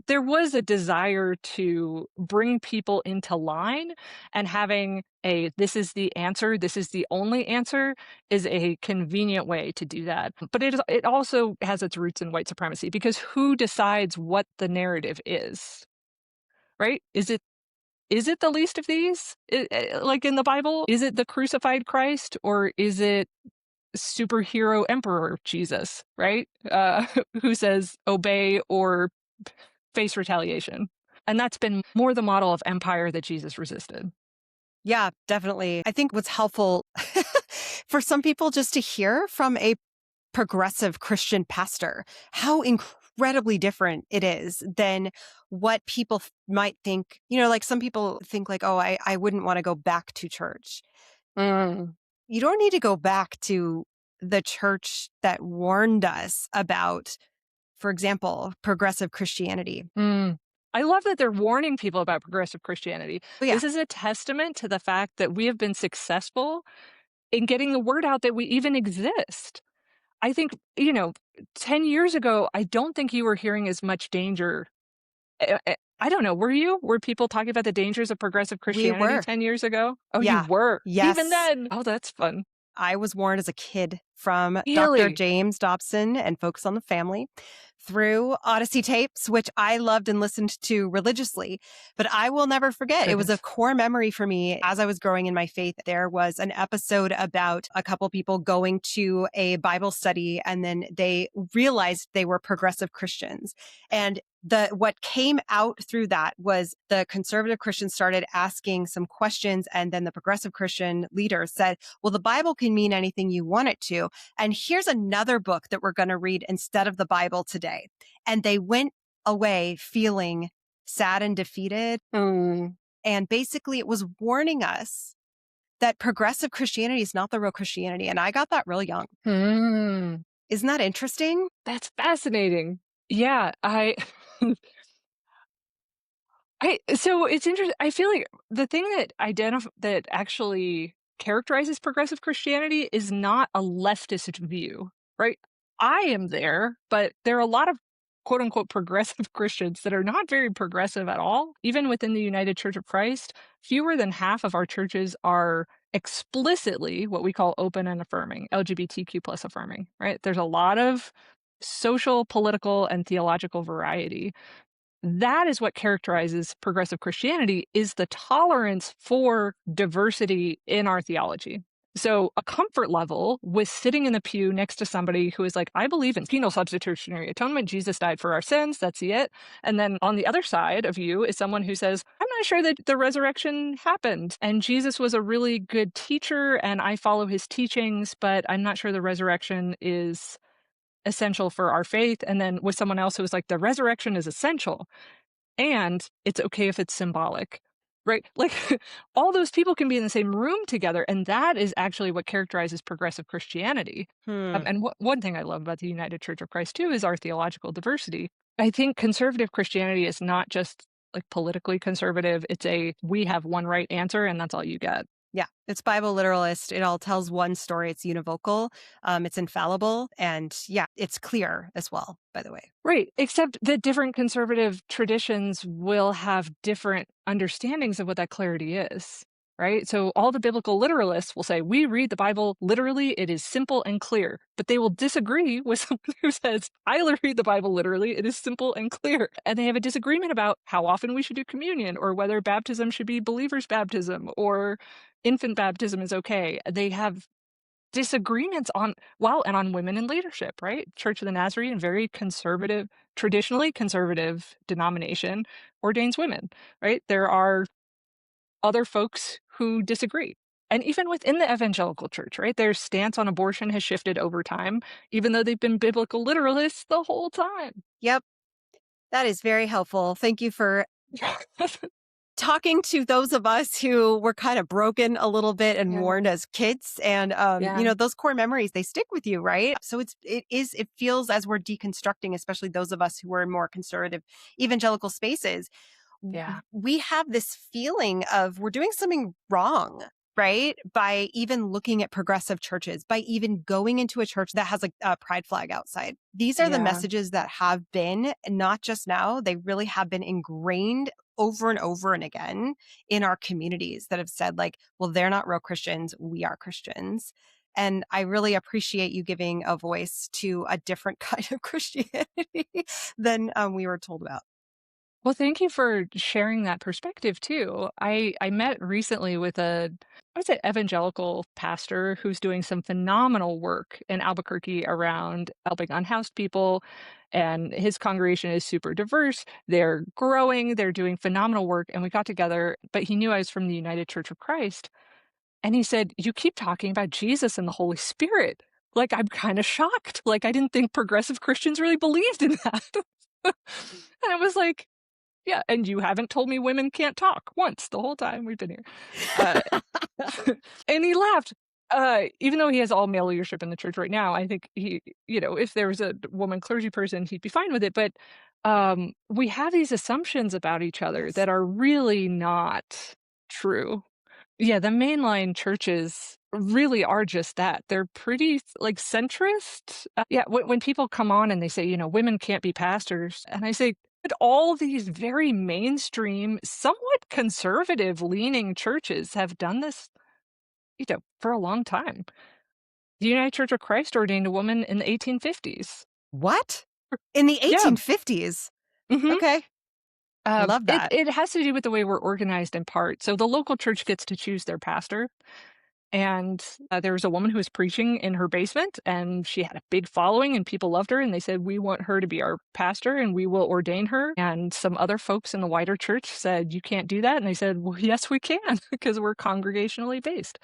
there was a desire to bring people into line, and having a "this is the answer, this is the only answer" is a convenient way to do that. But it also has its roots in white supremacy, because who decides what the narrative is, right? Is it the least of these? Like in the Bible, is it the crucified Christ, or is it superhero emperor Jesus, right? Who says obey or face retaliation? And that's been more the model of empire that Jesus resisted. Yeah, definitely. I think what's helpful for some people just to hear from a progressive Christian pastor how incredibly different it is than what people might think. You know, like some people think like, oh, I wouldn't want to go back to church. Mm. You don't need to go back to the church that warned us about, for example, progressive Christianity. Mm. I love that they're warning people about progressive Christianity. Oh, yeah. This is a testament to the fact that we have been successful in getting the word out that we even exist. I think, you know, 10 years ago, I don't think you were hearing as much danger. I don't know. Were you? Were people talking about the dangers of progressive We Christianity were. 10 years ago? Oh, you Yeah. were. Even Yes. then. Oh, that's fun. I was warned as a kid from Dr. Really? James Dobson and Focus on the Family through Odyssey tapes, which I loved and listened to religiously. But I will never forget, it was a Goodness. core memory for me as I was growing in my faith. There was an episode about a couple people going to a Bible study, and then they realized they were progressive Christians. And what came out through that was the conservative Christians started asking some questions, and then the progressive Christian leader said, well, the Bible can mean anything you want it to. And here's another book that we're going to read instead of the Bible today. And they went away feeling sad and defeated. Mm. And basically, it was warning us that progressive Christianity is not the real Christianity. And I got that real young. Mm. Isn't that interesting? That's fascinating. Yeah, so it's interesting. I feel like the thing that actually characterizes progressive Christianity is not a leftist view, right? I am there, but there are a lot of quote unquote progressive Christians that are not very progressive at all. Even within the United Church of Christ, fewer than half of our churches are explicitly what we call open and affirming, LGBTQ plus affirming, right? There's a lot of social, political, and theological variety. That is what characterizes progressive Christianity, is the tolerance for diversity in our theology. So a comfort level with sitting in the pew next to somebody who is like, I believe in penal substitutionary atonement. Jesus died for our sins. That's it. And then on the other side of you is someone who says, I'm not sure that the resurrection happened. And Jesus was a really good teacher and I follow his teachings, but I'm not sure the resurrection is essential for our faith. And then with someone else who was like, the resurrection is essential and it's okay if it's symbolic, right? Like all those people can be in the same room together. And that is actually what characterizes progressive Christianity. Hmm. And one thing I love about the United Church of Christ, too, is our theological diversity. I think conservative Christianity is not just like politically conservative. It's we have one right answer and that's all you get. Yeah, it's Bible literalist. It all tells one story. It's univocal. It's infallible. And yeah, it's clear as well, by the way. Right. Except that different conservative traditions will have different understandings of what that clarity is. Right. So all the biblical literalists will say, we read the Bible literally. It is simple and clear. But they will disagree with someone who says, I read the Bible literally. It is simple and clear. And they have a disagreement about how often we should do communion or whether baptism should be believer's baptism or infant baptism is okay. They have disagreements on and on women in leadership, right? Church of the Nazarene, very conservative, traditionally conservative denomination, ordains women, right? There are other folks who disagree. And even within the evangelical church, right? Their stance on abortion has shifted over time, even though they've been biblical literalists the whole time. Yep. That is very helpful. Thank you for talking to those of us who were kind of broken a little bit and Yeah. warned as kids. And, Yeah. those core memories, they stick with you, right? So it feels as we're deconstructing, especially those of us who are in more conservative evangelical spaces, Yeah. we have this feeling of we're doing something wrong. Right? By even looking at progressive churches, by even going into a church that has a pride flag outside. These are the Yeah. messages that have been, not just now, they really have been ingrained over and over and again in our communities that have said, like, well, they're not real Christians. We are Christians. And I really appreciate you giving a voice to a different kind of Christianity than we were told about. Well, thank you for sharing that perspective too. I met recently with evangelical pastor who's doing some phenomenal work in Albuquerque around helping unhoused people. And his congregation is super diverse. They're growing, they're doing phenomenal work. And we got together, but he knew I was from the United Church of Christ. And he said, you keep talking about Jesus and the Holy Spirit. Like, I'm kind of shocked. Like, I didn't think progressive Christians really believed in that. And I was like, yeah, and you haven't told me women can't talk once the whole time we've been here. Uh, and he laughed. Even though he has all male leadership in the church right now, I think if there was a woman clergy person, he'd be fine with it. But we have these assumptions about each other Yes. that are really not true. Yeah, the mainline churches really are just that. They're pretty like centrist. Yeah, when people come on and they say, women can't be pastors, and I say, but all these very mainstream, somewhat conservative leaning churches have done this, for a long time. The United Church of Christ ordained a woman in the 1850s. What? In the Yeah. 1850s? Mhm. Okay. Love It that. it has to do with the way we're organized in part. So the local church gets to choose their pastor, and, there was a woman who was preaching in her basement, and she had a big following, and people loved her, and they said, "We want her to be our pastor, and we will ordain her." And some other folks in the wider church said, "You can't do that." And they said, "Well, yes, we can, because we're congregationally based."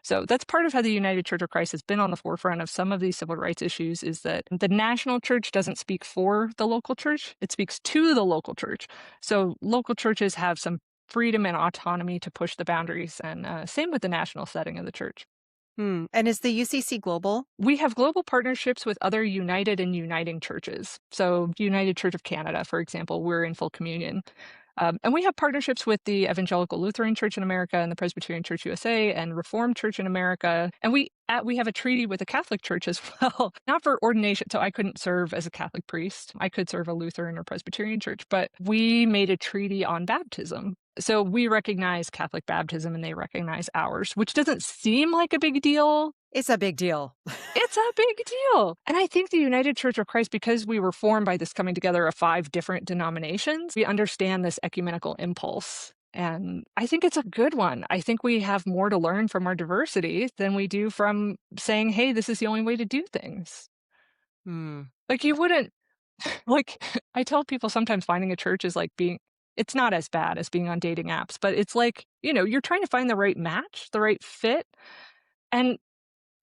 So that's part of how the United Church of Christ has been on the forefront of some of these civil rights issues is that the national church doesn't speak for the local church, it speaks to the local church. So local churches have some freedom and autonomy to push the boundaries, and same with the national setting of the church. And is the UCC global? We have global partnerships with other united and uniting churches. So, United Church of Canada, for example, we're in full communion. And we have partnerships with the Evangelical Lutheran Church in America and the Presbyterian Church USA and Reformed Church in America. And we have a treaty with the Catholic Church as well, not for ordination. So I couldn't serve as a Catholic priest. I could serve a Lutheran or Presbyterian church, but we made a treaty on baptism. So we recognize Catholic baptism and they recognize ours, which doesn't seem like a big deal. It's a big deal. It's a big deal. And I think the United Church of Christ, because we were formed by this coming together of 5 different denominations, we understand this ecumenical impulse. And I think it's a good one. I think we have more to learn from our diversity than we do from saying, hey, this is the only way to do things. Like, you wouldn't, like, I tell people sometimes finding a church is like it's not as bad as being on dating apps, but it's like, you're trying to find the right match, the right fit. And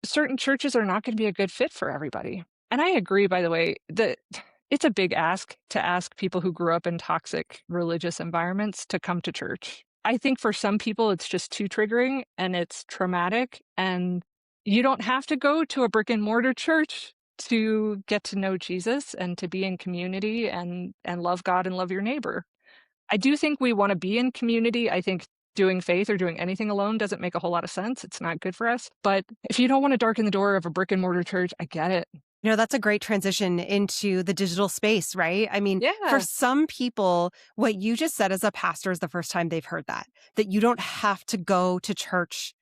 certain churches are not going to be a good fit for everybody. And I agree, by the way, that it's a big ask to ask people who grew up in toxic religious environments to come to church. I think for some people, it's just too triggering and it's traumatic. And you don't have to go to a brick and mortar church to get to know Jesus and to be in community and love God and love your neighbor. I do think we want to be in community. I think doing faith or doing anything alone doesn't make a whole lot of sense. It's not good for us. But if you don't want to darken the door of a brick and mortar church, I get it. That's a great transition into the digital space, right? I mean, Yeah. for some people, what you just said as a pastor is the first time they've heard that you don't have to go to church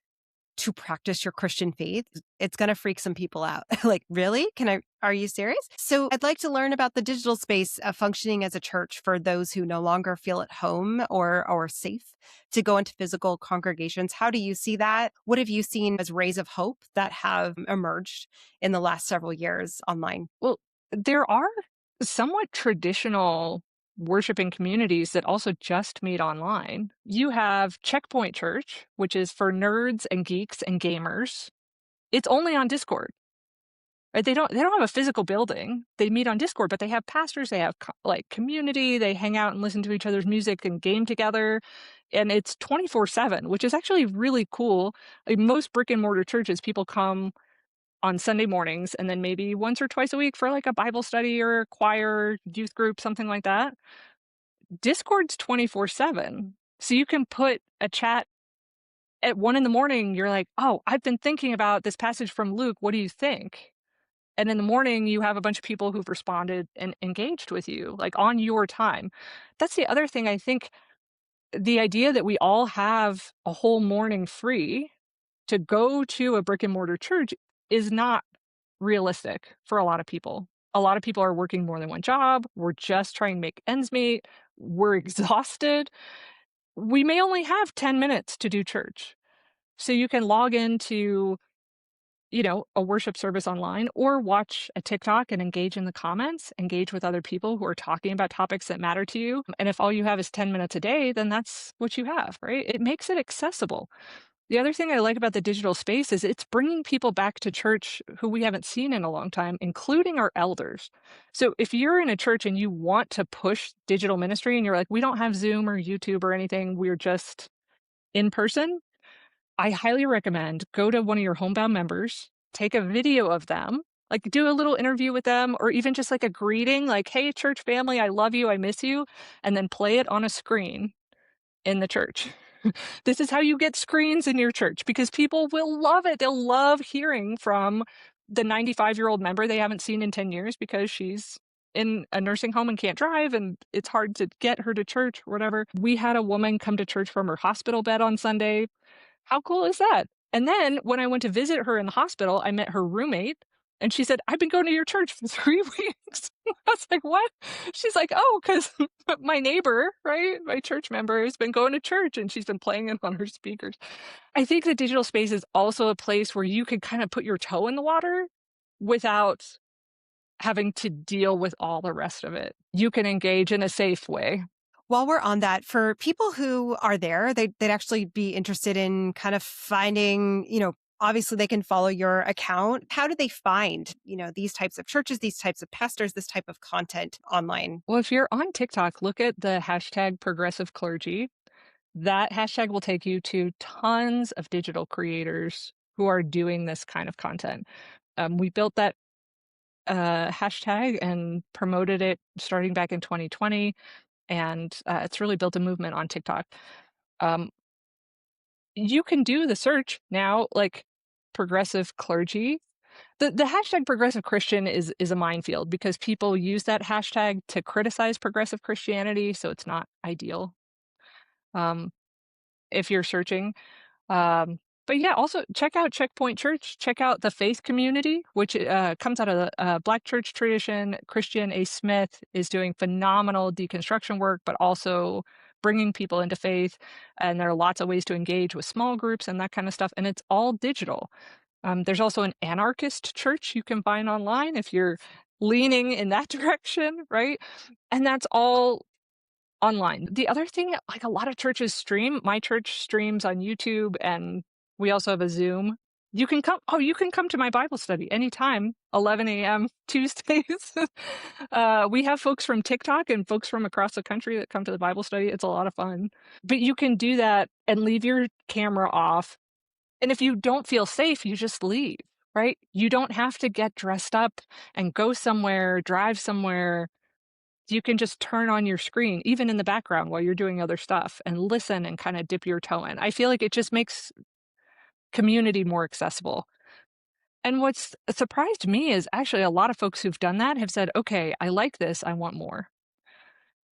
to practice your Christian faith. It's going to freak some people out. Like, really? Are you serious? So I'd like to learn about the digital space of functioning as a church for those who no longer feel at home or safe to go into physical congregations. How do you see that? What have you seen as rays of hope that have emerged in the last several years online? Well, there are somewhat traditional worshiping communities that also just meet online. You have Checkpoint Church, which is for nerds and geeks and gamers. It's only on Discord. Right? They don't have a physical building. They meet on Discord, but they have pastors, they have community, they hang out and listen to each other's music and game together. And it's 24/7, which is actually really cool. Like, most brick and mortar churches, people come on Sunday mornings and then maybe once or twice a week for like a Bible study or a choir, youth group, something like that. Discord's 24/7. So you can put a chat at 1 a.m. You're like, oh, I've been thinking about this passage from Luke. What do you think? And in the morning, you have a bunch of people who've responded and engaged with you, like on your time. That's the other thing. I think the idea that we all have a whole morning free to go to a brick and mortar church is not realistic for a lot of people. A lot of people are working more than one job. We're just trying to make ends meet. We're exhausted. We may only have 10 minutes to do church. So you can log into, a worship service online or watch a TikTok and engage in the comments, engage with other people who are talking about topics that matter to you. And if all you have is 10 minutes a day, then that's what you have, right? It makes it accessible. The other thing I like about the digital space is it's bringing people back to church who we haven't seen in a long time, including our elders. So if you're in a church and you want to push digital ministry and you're like, we don't have Zoom or YouTube or anything, we're just in person, I highly recommend go to one of your homebound members, take a video of them, like do a little interview with them, or even just like a greeting, like, hey, church family, I love you, I miss you, and then play it on a screen in the church. This is how you get screens in your church because people will love it. They'll love hearing from the 95-year-old member they haven't seen in 10 years because she's in a nursing home and can't drive and it's hard to get her to church or whatever. We had a woman come to church from her hospital bed on Sunday. How cool is that? And then when I went to visit her in the hospital, I met her roommate. And she said, I've been going to your church for 3 weeks. I was like, what? She's like, oh, because my neighbor, right? My church member has been going to church and she's been playing it on her speakers. I think the digital space is also a place where you can kind of put your toe in the water without having to deal with all the rest of it. You can engage in a safe way. While we're on that, for people who are there, they'd actually be interested in kind of finding, obviously they can follow your account. How do they find, these types of churches, these types of pastors, this type of content online? Well, if you're on TikTok, look at the hashtag progressive clergy. That hashtag will take you to tons of digital creators who are doing this kind of content. We built that hashtag and promoted it starting back in 2020. And it's really built a movement on TikTok. You can do the search now, like progressive clergy. The hashtag progressive Christian is a minefield because people use that hashtag to criticize progressive Christianity, so it's not ideal if you're searching. But yeah, also check out Checkpoint Church. Check out the faith community, which comes out of the Black church tradition. Christian A. Smith is doing phenomenal deconstruction work, but also bringing people into faith. And there are lots of ways to engage with small groups and that kind of stuff. And it's all digital. There's also an anarchist church you can find online if you're leaning in that direction, right? And that's all online. The other thing, like a lot of churches stream, my church streams on YouTube, and we also have a Zoom. You can come to my Bible study anytime, 11 a.m. Tuesdays. We have folks from TikTok and folks from across the country that come to the Bible study. It's a lot of fun. But you can do that and leave your camera off. And if you don't feel safe, you just leave, right? You don't have to get dressed up and go somewhere, drive somewhere. You can just turn on your screen, even in the background while you're doing other stuff, and listen and kind of dip your toe in. I feel like it just makes community more accessible. And what's surprised me is actually a lot of folks who've done that have said, okay, I like this, I want more.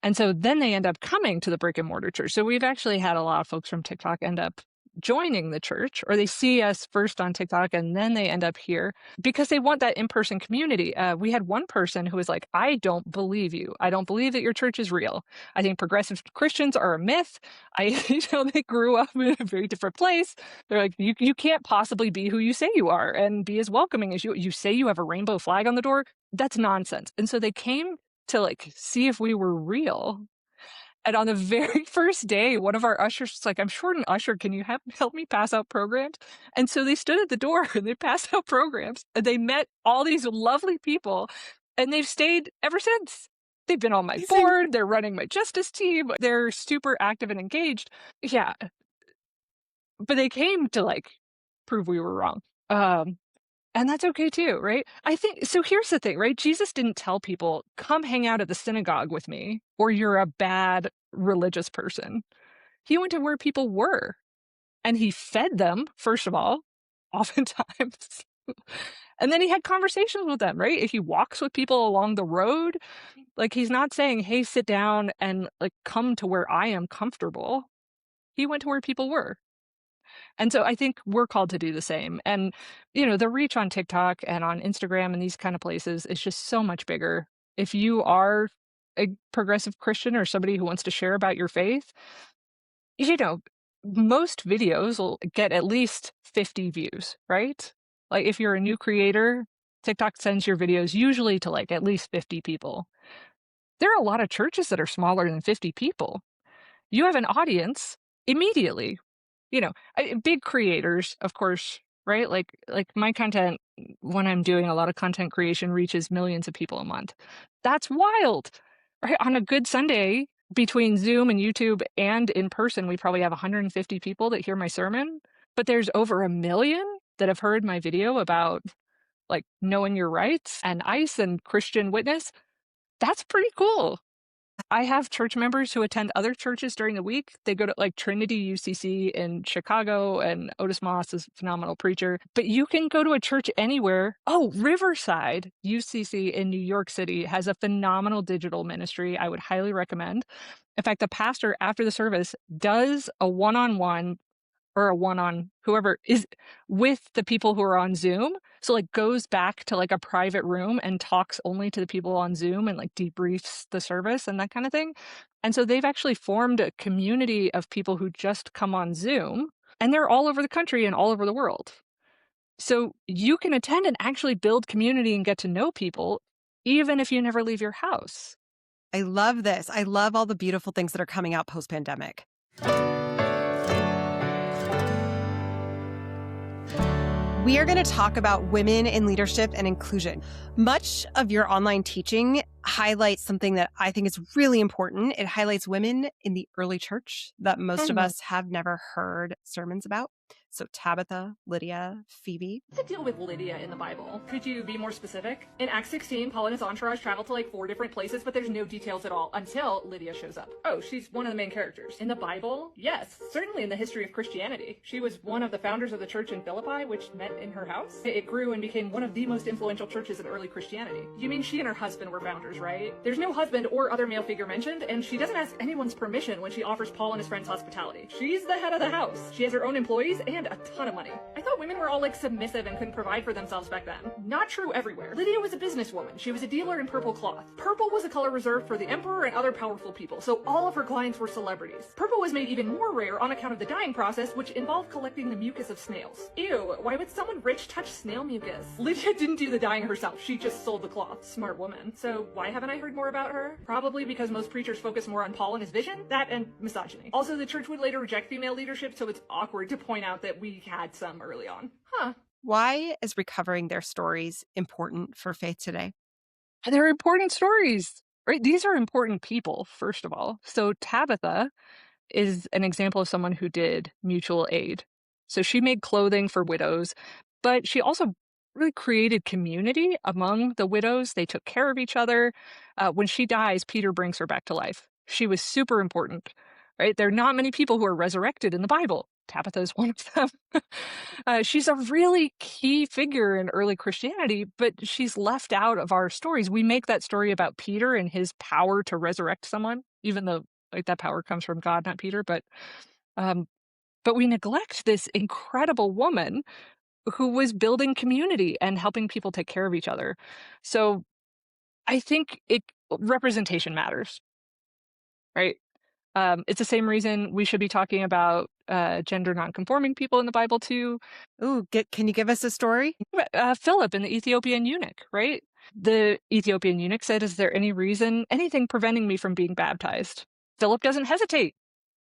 And so then they end up coming to the brick and mortar church. So we've actually had a lot of folks from TikTok end up joining the church, or they see us first on TikTok and then they end up here because they want that in-person community. We had one person who was like, I don't believe you. I don't believe that your church is real. I think progressive Christians are a myth. They grew up in a very different place. They're like, you can't possibly be who you say you are and be as welcoming as you say you have a rainbow flag on the door. That's nonsense. And so they came to like see if we were real. And on the very first day, one of our ushers was like, I'm short an usher. Can you help me pass out programs? And so they stood at the door and they passed out programs. And they met all these lovely people. And they've stayed ever since. They've been on my board. They're running my justice team. They're super active and engaged. Yeah. But they came to like prove we were wrong. And that's okay too, right? I think so. Here's the thing, right? Jesus didn't tell people, come hang out at the synagogue with me, or you're a bad religious person. He went to where people were and he fed them, first of all, oftentimes. And then he had conversations with them, right? He walks with people along the road. Like he's not saying, hey, sit down and like come to where I am comfortable. He went to where people were. And so I think we're called to do the same. And, the reach on TikTok and on Instagram and these kind of places is just so much bigger. If you are a progressive Christian or somebody who wants to share about your faith, most videos will get at least 50 views, right? Like if you're a new creator, TikTok sends your videos usually to like at least 50 people. There are a lot of churches that are smaller than 50 people. You have an audience immediately. Big creators, of course, right? Like my content, when I'm doing a lot of content creation, reaches millions of people a month. That's wild, right? On a good Sunday, between Zoom and YouTube and in person, we probably have 150 people that hear my sermon, but there's over 1 million that have heard my video about like knowing your rights and ICE and Christian witness. That's pretty cool. I have church members who attend other churches during the week. They go to like Trinity UCC in Chicago, and Otis Moss is a phenomenal preacher. But you can go to a church anywhere. Oh, Riverside UCC in New York City has a phenomenal digital ministry I would highly recommend. In fact, the pastor after the service does a one-on-one or a one on whoever is with the people who are on Zoom. So like goes back to like a private room and talks only to the people on Zoom and like debriefs the service and that kind of thing. And so they've actually formed a community of people who just come on Zoom, and they're all over the country and all over the world. So you can attend and actually build community and get to know people even if you never leave your house. I love this. I love all the beautiful things that are coming out post-pandemic. We are going to talk about women in leadership and inclusion. Much of your online teaching highlights something that I think is really important. It highlights women in the early church that most of us have never heard sermons about. So Tabitha, Lydia, Phoebe. What's the deal with Lydia in the Bible? Could you be more specific? In Acts 16, Paul and his entourage travel to like 4 different places, but there's no details at all until Lydia shows up. Oh, she's one of the main characters. In the Bible? Yes, certainly in the history of Christianity. She was one of the founders of the church in Philippi, which met in her house. It grew and became one of the most influential churches in early Christianity. You mean she and her husband were founders, right? There's no husband or other male figure mentioned, and she doesn't ask anyone's permission when she offers Paul and his friends hospitality. She's the head of the house. She has her own employees and a ton of money. I thought women were all like submissive and couldn't provide for themselves back then. Not true everywhere. Lydia was a businesswoman. She was a dealer in purple cloth. Purple was a color reserved for the emperor and other powerful people, so all of her clients were celebrities. Purple was made even more rare on account of the dyeing process, which involved collecting the mucus of snails. Ew, why would someone rich touch snail mucus? Lydia didn't do the dyeing herself. She just sold the cloth. Smart woman. So why haven't I heard more about her? Probably because most preachers focus more on Paul and his vision, that and misogyny. Also, the church would later reject female leadership, so it's awkward to point out that we had some early on. Huh. Why is recovering their stories important for faith today? They're important stories, right? These are important people, first of all. So Tabitha is an example of someone who did mutual aid. So she made clothing for widows, but she also really created community among the widows. They took care of each other. When she dies, Peter brings her back to life. She was super important, right? There are not many people who are resurrected in the Bible. Tabitha is one of them. She's a really key figure in early Christianity, but she's left out of our stories. We make that story about Peter and his power to resurrect someone, even though like that power comes from God, not Peter. But we neglect this incredible woman who was building community and helping people take care of each other. So I think representation matters, right? It's the same reason we should be talking about gender nonconforming people in the Bible too. Ooh, can you give us a story? Philip and the Ethiopian eunuch, right? The Ethiopian eunuch said, "Is there anything preventing me from being baptized?" Philip doesn't hesitate.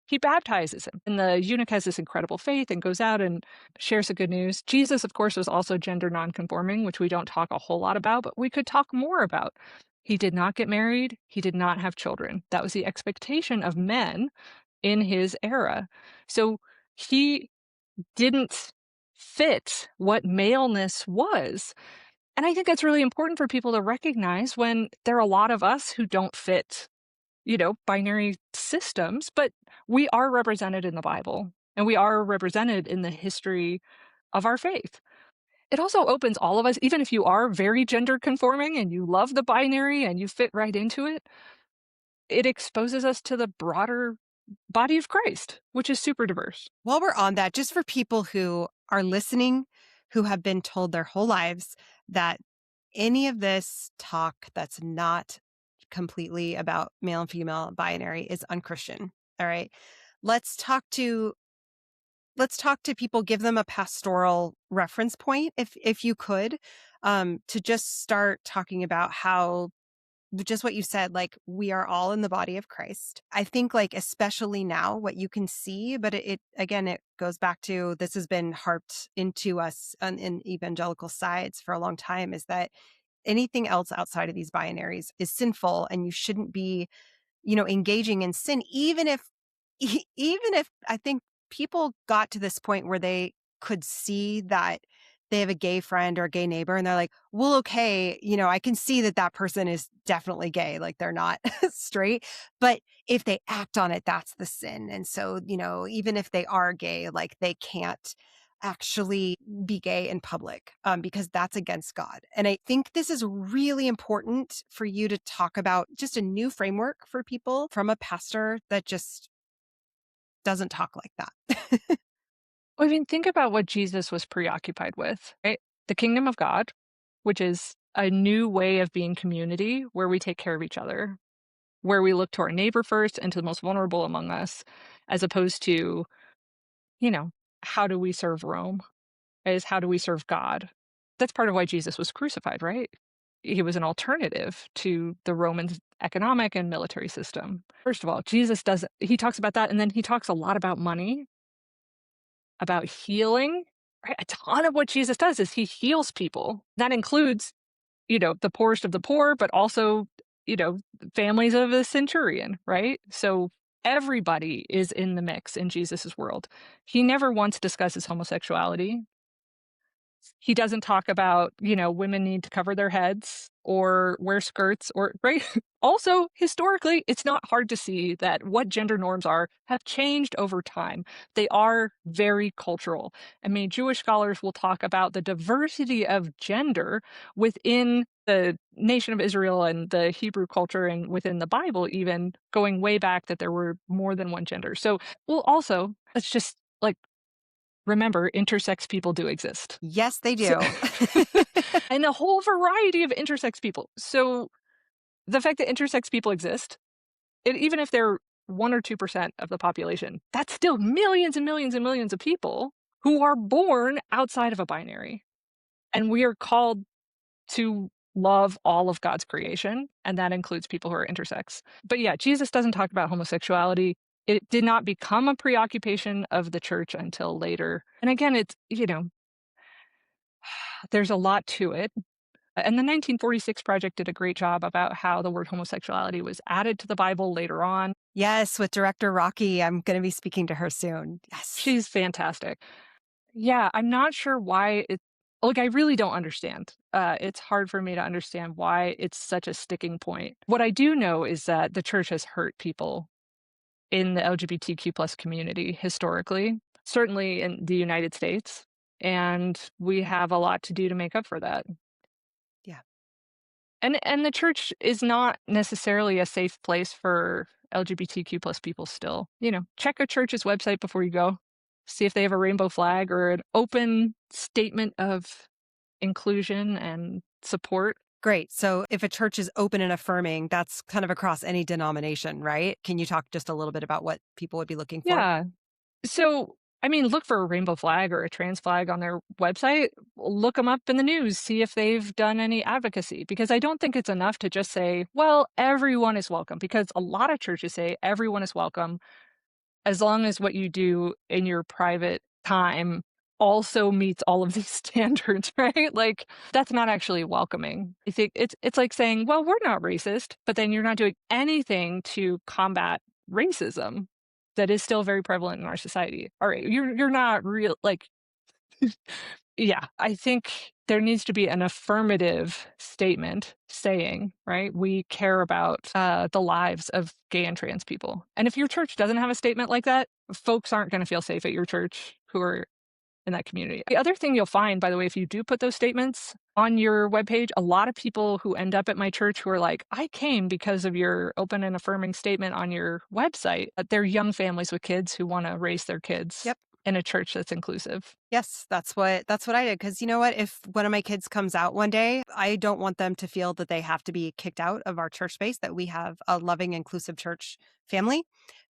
He baptizes him. And the eunuch has this incredible faith and goes out and shares the good news. Jesus, of course, was also gender nonconforming, which we don't talk a whole lot about, but we could talk more about. He did not get married. He did not have children. That was the expectation of men in his era. So he didn't fit what maleness was. And I think that's really important for people to recognize when there are a lot of us who don't fit, binary systems, but we are represented in the Bible and we are represented in the history of our faith. It also opens all of us, even if you are very gender conforming and you love the binary and you fit right into it, it exposes us to the broader body of Christ, which is super diverse. While we're on that, just for people who are listening, who have been told their whole lives that any of this talk that's not completely about male and female binary is unchristian. All right. Let's talk to people, give them a pastoral reference point if you could, to just start talking about how just what you said, like we are all in the body of Christ. I think like especially now what you can see, but it again, it goes back to this has been harped into us in evangelical sides for a long time, is that anything else outside of these binaries is sinful and you shouldn't be, engaging in sin, even if I think people got to this point where they could see that they have a gay friend or a gay neighbor and they're like, well, okay, I can see that person is definitely gay, like they're not straight, but if they act on it, that's the sin. And so, even if they are gay, like they can't actually be gay in public, because that's against God. And I think this is really important for you to talk about just a new framework for people from a pastor that just doesn't talk like that. I mean, think about what Jesus was preoccupied with, right? The kingdom of God, which is a new way of being community where we take care of each other, where we look to our neighbor first and to the most vulnerable among us, as opposed to, you know, how do we serve Rome? Is how do we serve God? That's part of why Jesus was crucified, right? He was an alternative to the Roman economic and military system. First of all, he talks about that, and then he talks a lot about money, about healing. Right? A ton of what Jesus does is he heals people. That includes, the poorest of the poor, but also, families of a centurion, right? So everybody is in the mix in Jesus's world. He never once discusses homosexuality. He doesn't talk about, women need to cover their heads or wear skirts or, right? Also, historically, it's not hard to see that what gender norms are have changed over time. They are very cultural. I mean, Jewish scholars will talk about the diversity of gender within the nation of Israel and the Hebrew culture and within the Bible, even going way back, that there were more than one gender. So, well, also, let's just like remember, intersex people do exist. Yes, they So, do. and a whole variety of intersex people. So the fact that intersex people exist, even if they're 1 or 2% of the population, that's still millions and millions and millions of people who are born outside of a binary. And we are called to love all of God's creation, and that includes people who are intersex. But yeah, Jesus doesn't talk about homosexuality. It did not become a preoccupation of the church until later. And again, it's, there's a lot to it. And the 1946 Project did a great job about how the word homosexuality was added to the Bible later on. Yes, with director Rocky. I'm going to be speaking to her soon. Yes. She's fantastic. Yeah, I'm not sure why I really don't understand. It's hard for me to understand why it's such a sticking point. What I do know is that the church has hurt people in the LGBTQ plus community historically, certainly in the United States. And we have a lot to do to make up for that. Yeah. And the church is not necessarily a safe place for LGBTQ plus people still. Check a church's website before you go. See if they have a rainbow flag or an open statement of inclusion and support. Great. So if a church is open and affirming, that's kind of across any denomination, right? Can you talk just a little bit about what people would be looking for? Yeah. So, I mean, look for a rainbow flag or a trans flag on their website. Look them up in the news, see if they've done any advocacy, because I don't think it's enough to just say, well, everyone is welcome, because a lot of churches say everyone is welcome as long as what you do in your private time also meets all of these standards, right? Like, that's not actually welcoming. I think it's like saying, well, we're not racist, but then you're not doing anything to combat racism that is still very prevalent in our society. All right, you're not real, like, yeah, I think there needs to be an affirmative statement saying, right, we care about the lives of gay and trans people. And if your church doesn't have a statement like that, folks aren't going to feel safe at your church who are in that community. The other thing you'll find, by the way, if you do put those statements on your webpage, a lot of people who end up at my church who are like, I came because of your open and affirming statement on your website. They're young families with kids who want to raise their kids. Yep. In a church that's inclusive. Yes, that's what I did. Because you know what? If one of my kids comes out one day, I don't want them to feel that they have to be kicked out of our church space, that we have a loving, inclusive church family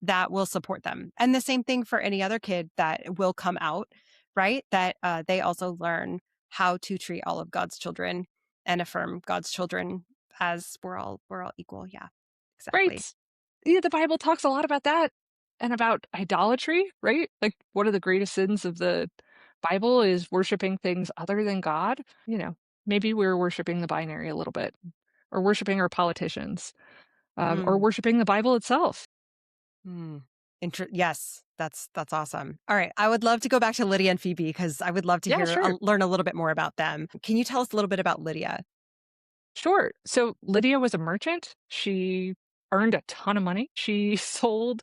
that will support them. And the same thing for any other kid that will come out, right? That they also learn how to treat all of God's children and affirm God's children as we're all equal. Yeah, exactly. Right. Yeah, the Bible talks a lot about that. And about idolatry, right? Like, one of the greatest sins of the Bible is worshiping things other than God. Maybe we're worshiping the binary a little bit, or worshiping our politicians, or worshiping the Bible itself. Yes, that's awesome. All right, I would love to go back to Lydia and Phoebe, because I would love to learn a little bit more about them. Can you tell us a little bit about Lydia? Sure. So Lydia was a merchant. She earned a ton of money. She sold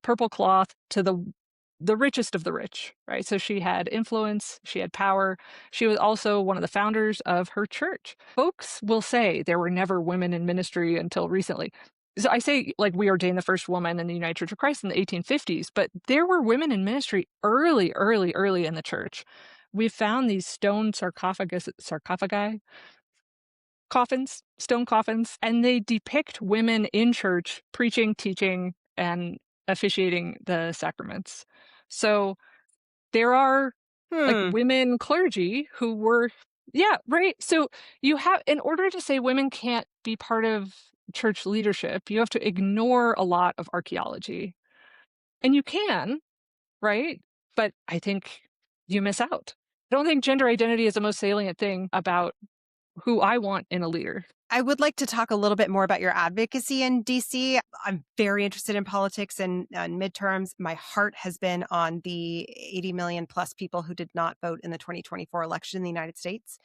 purple cloth to the richest of the rich, right? So she had influence, she had power. She was also one of the founders of her church. Folks will say there were never women in ministry until recently. So I say, like, we ordained the first woman in the United Church of Christ in the 1850s, but there were women in ministry early, early, early in the church. We found these stone sarcophagi, coffins, stone coffins, and they depict women in church preaching, teaching, and officiating the sacraments. So there are like women clergy who were, yeah, right. So you have, in order to say women can't be part of church leadership, you have to ignore a lot of archaeology. And you can, right? But I think you miss out. I don't think gender identity is the most salient thing about who I want in a leader. I would like to talk a little bit more about your advocacy in DC. I'm very interested in politics and midterms. My heart has been on the 80 million plus people who did not vote in the 2024 election in the United States.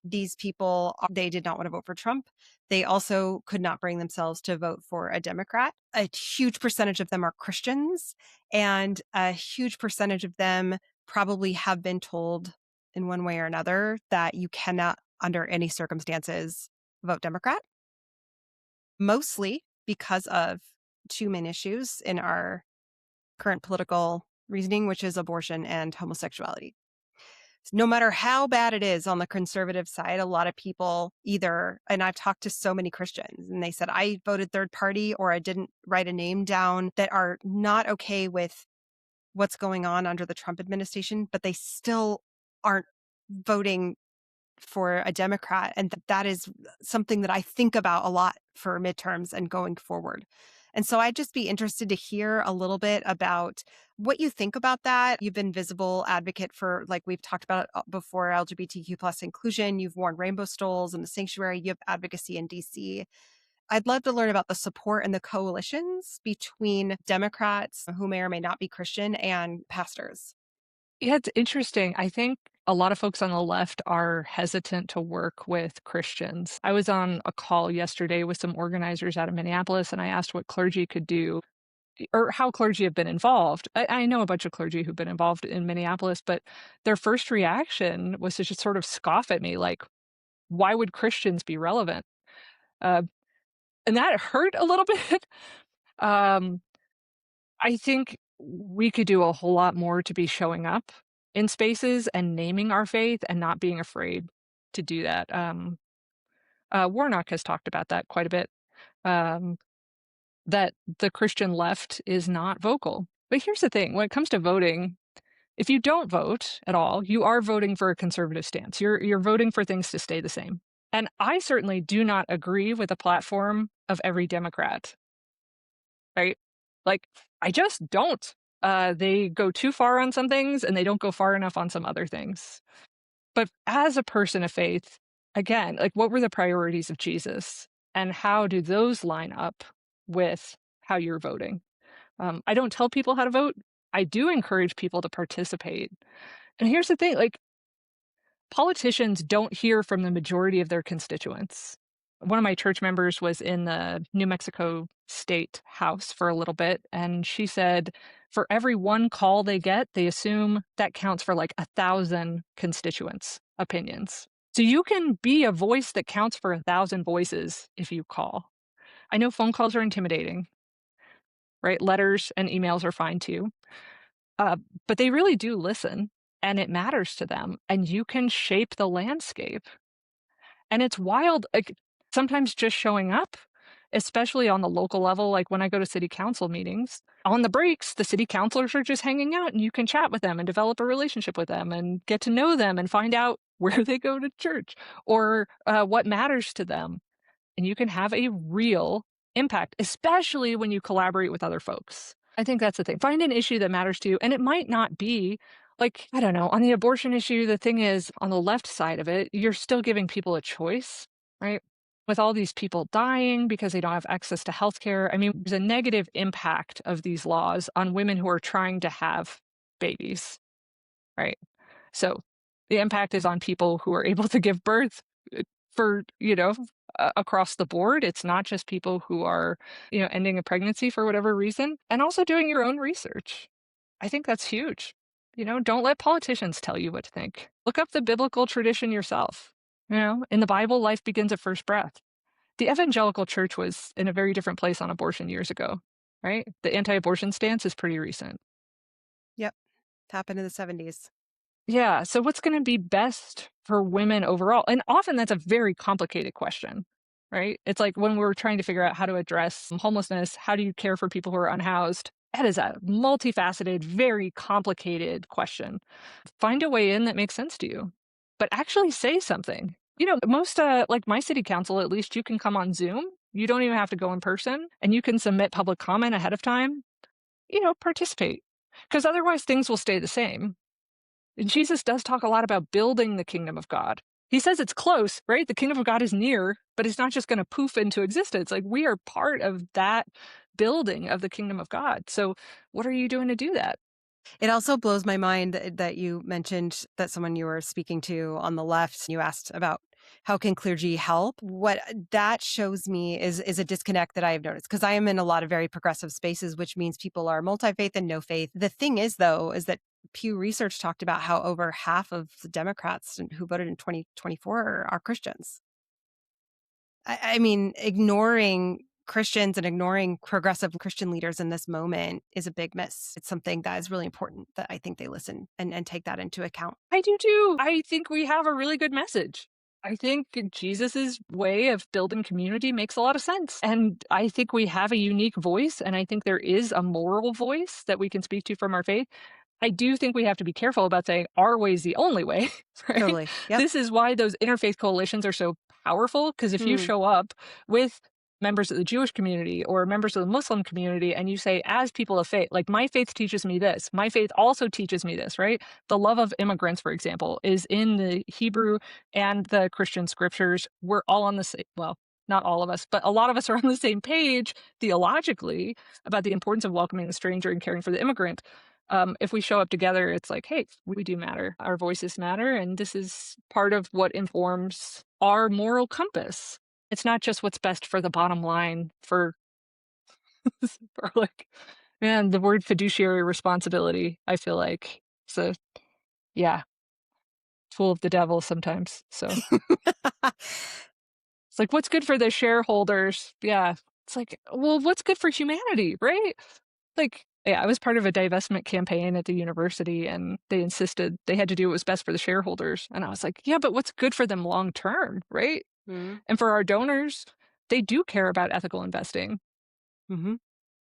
These people, they did not want to vote for Trump. They also could not bring themselves to vote for a Democrat. A huge percentage of them are Christians, and a huge percentage of them probably have been told in one way or another that you cannot, under any circumstances, vote Democrat, mostly because of two main issues in our current political reasoning, which is abortion and homosexuality. No matter how bad it is on the conservative side, a lot of people either, and I've talked to so many Christians, and they said, I voted third party or I didn't write a name down, that are not okay with what's going on under the Trump administration, but they still aren't voting for a Democrat. And that is something that I think about a lot for midterms and going forward. And so I'd just be interested to hear a little bit about what you think about that. You've been visible advocate for, like we've talked about before, LGBTQ plus inclusion. You've worn rainbow stoles in the sanctuary. You have advocacy in DC. I'd love to learn about the support and the coalitions between Democrats who may or may not be Christian and pastors. Yeah, it's interesting. I think a lot of folks on the left are hesitant to work with Christians. I was on a call yesterday with some organizers out of Minneapolis, and I asked what clergy could do or how clergy have been involved. I know a bunch of clergy who've been involved in Minneapolis, but their first reaction was to just sort of scoff at me, like, why would Christians be relevant? Uh, and that hurt a little bit. um, I think we could do a whole lot more to be showing up in spaces and naming our faith and not being afraid to do that. Warnock has talked about that quite a bit, um, that the Christian left is not vocal. But here's the thing, when it comes to voting, if you don't vote at all, you are voting for a conservative stance. You're voting for things to stay the same. And I certainly do not agree with the platform of every Democrat, right? Like, I just don't. They go too far on some things and they don't go far enough on some other things. But as a person of faith, again, like, what were the priorities of Jesus? And how do those line up with how you're voting? I don't tell people how to vote. I do encourage people to participate. And here's the thing, like, politicians don't hear from the majority of their constituents. One of my church members was in the New Mexico State House for a little bit, and she said for every one call they get, they assume that counts for like 1,000 constituents' opinions. So you can be a voice that counts for 1,000 voices if you call. I know phone calls are intimidating, right? Letters and emails are fine too. But they really do listen, and it matters to them, and you can shape the landscape. And it's wild, like, sometimes just showing up, especially on the local level, like when I go to city council meetings, on the breaks, the city councilors are just hanging out, and you can chat with them and develop a relationship with them and get to know them and find out where they go to church or what matters to them. And you can have a real impact, especially when you collaborate with other folks. I think that's the thing. Find an issue that matters to you. And it might not be like, I don't know, on the abortion issue, the thing is, on the left side of it, you're still giving people a choice, right? With all these people dying because they don't have access to healthcare. I mean, there's a negative impact of these laws on women who are trying to have babies, right? So the impact is on people who are able to give birth for, across the board. It's not just people who are, ending a pregnancy for whatever reason, and also doing your own research. I think that's huge. Don't let politicians tell you what to think. Look up the biblical tradition yourself. In the Bible, life begins at first breath. The evangelical church was in a very different place on abortion years ago, right? The anti-abortion stance is pretty recent. Yep. Happened in the 70s. Yeah. So what's going to be best for women overall? And often that's a very complicated question, right? It's like when we're trying to figure out how to address homelessness, how do you care for people who are unhoused? That is a multifaceted, very complicated question. Find a way in that makes sense to you, but actually say something. Most, like my city council, at least you can come on Zoom. You don't even have to go in person and you can submit public comment ahead of time, participate because otherwise things will stay the same. And Jesus does talk a lot about building the kingdom of God. He says it's close, right? The kingdom of God is near, but it's not just going to poof into existence. Like we are part of that building of the kingdom of God. So what are you doing to do that? It also blows my mind that you mentioned that someone you were speaking to on the left, you asked about how can clergy help? What that shows me is a disconnect that I have noticed because I am in a lot of very progressive spaces, which means people are multi-faith and no faith. The thing is, though, is that Pew Research talked about how over half of the Democrats who voted in 2024 are Christians. I mean, ignoring Christians and ignoring progressive Christian leaders in this moment is a big miss. It's something that is really important that I think they listen and take that into account. I do too. I think we have a really good message. I think Jesus's way of building community makes a lot of sense. And I think we have a unique voice. And I think there is a moral voice that we can speak to from our faith. I do think we have to be careful about saying our way is the only way, right? Totally. Yep. This is why those interfaith coalitions are so powerful, because if you show up with members of the Jewish community or members of the Muslim community and you say, as people of faith, like my faith teaches me this, my faith also teaches me this, right? The love of immigrants, for example, is in the Hebrew and the Christian scriptures. We're all on the same, well, not all of us, but a lot of us are on the same page theologically about the importance of welcoming the stranger and caring for the immigrant. If we show up together, it's like, hey, we do matter. Our voices matter. And this is part of what informs our moral compass. It's not just what's best for the bottom line for like, man, the word fiduciary responsibility, I feel like. So, yeah, tool of the devil sometimes. So it's like, what's good for the shareholders? Yeah. It's like, well, what's good for humanity, right? Like, yeah, I was part of a divestment campaign at the university and they insisted they had to do what was best for the shareholders. And I was like, yeah, but what's good for them long term, right? Mm-hmm. And for our donors, they do care about ethical investing. Mm-hmm.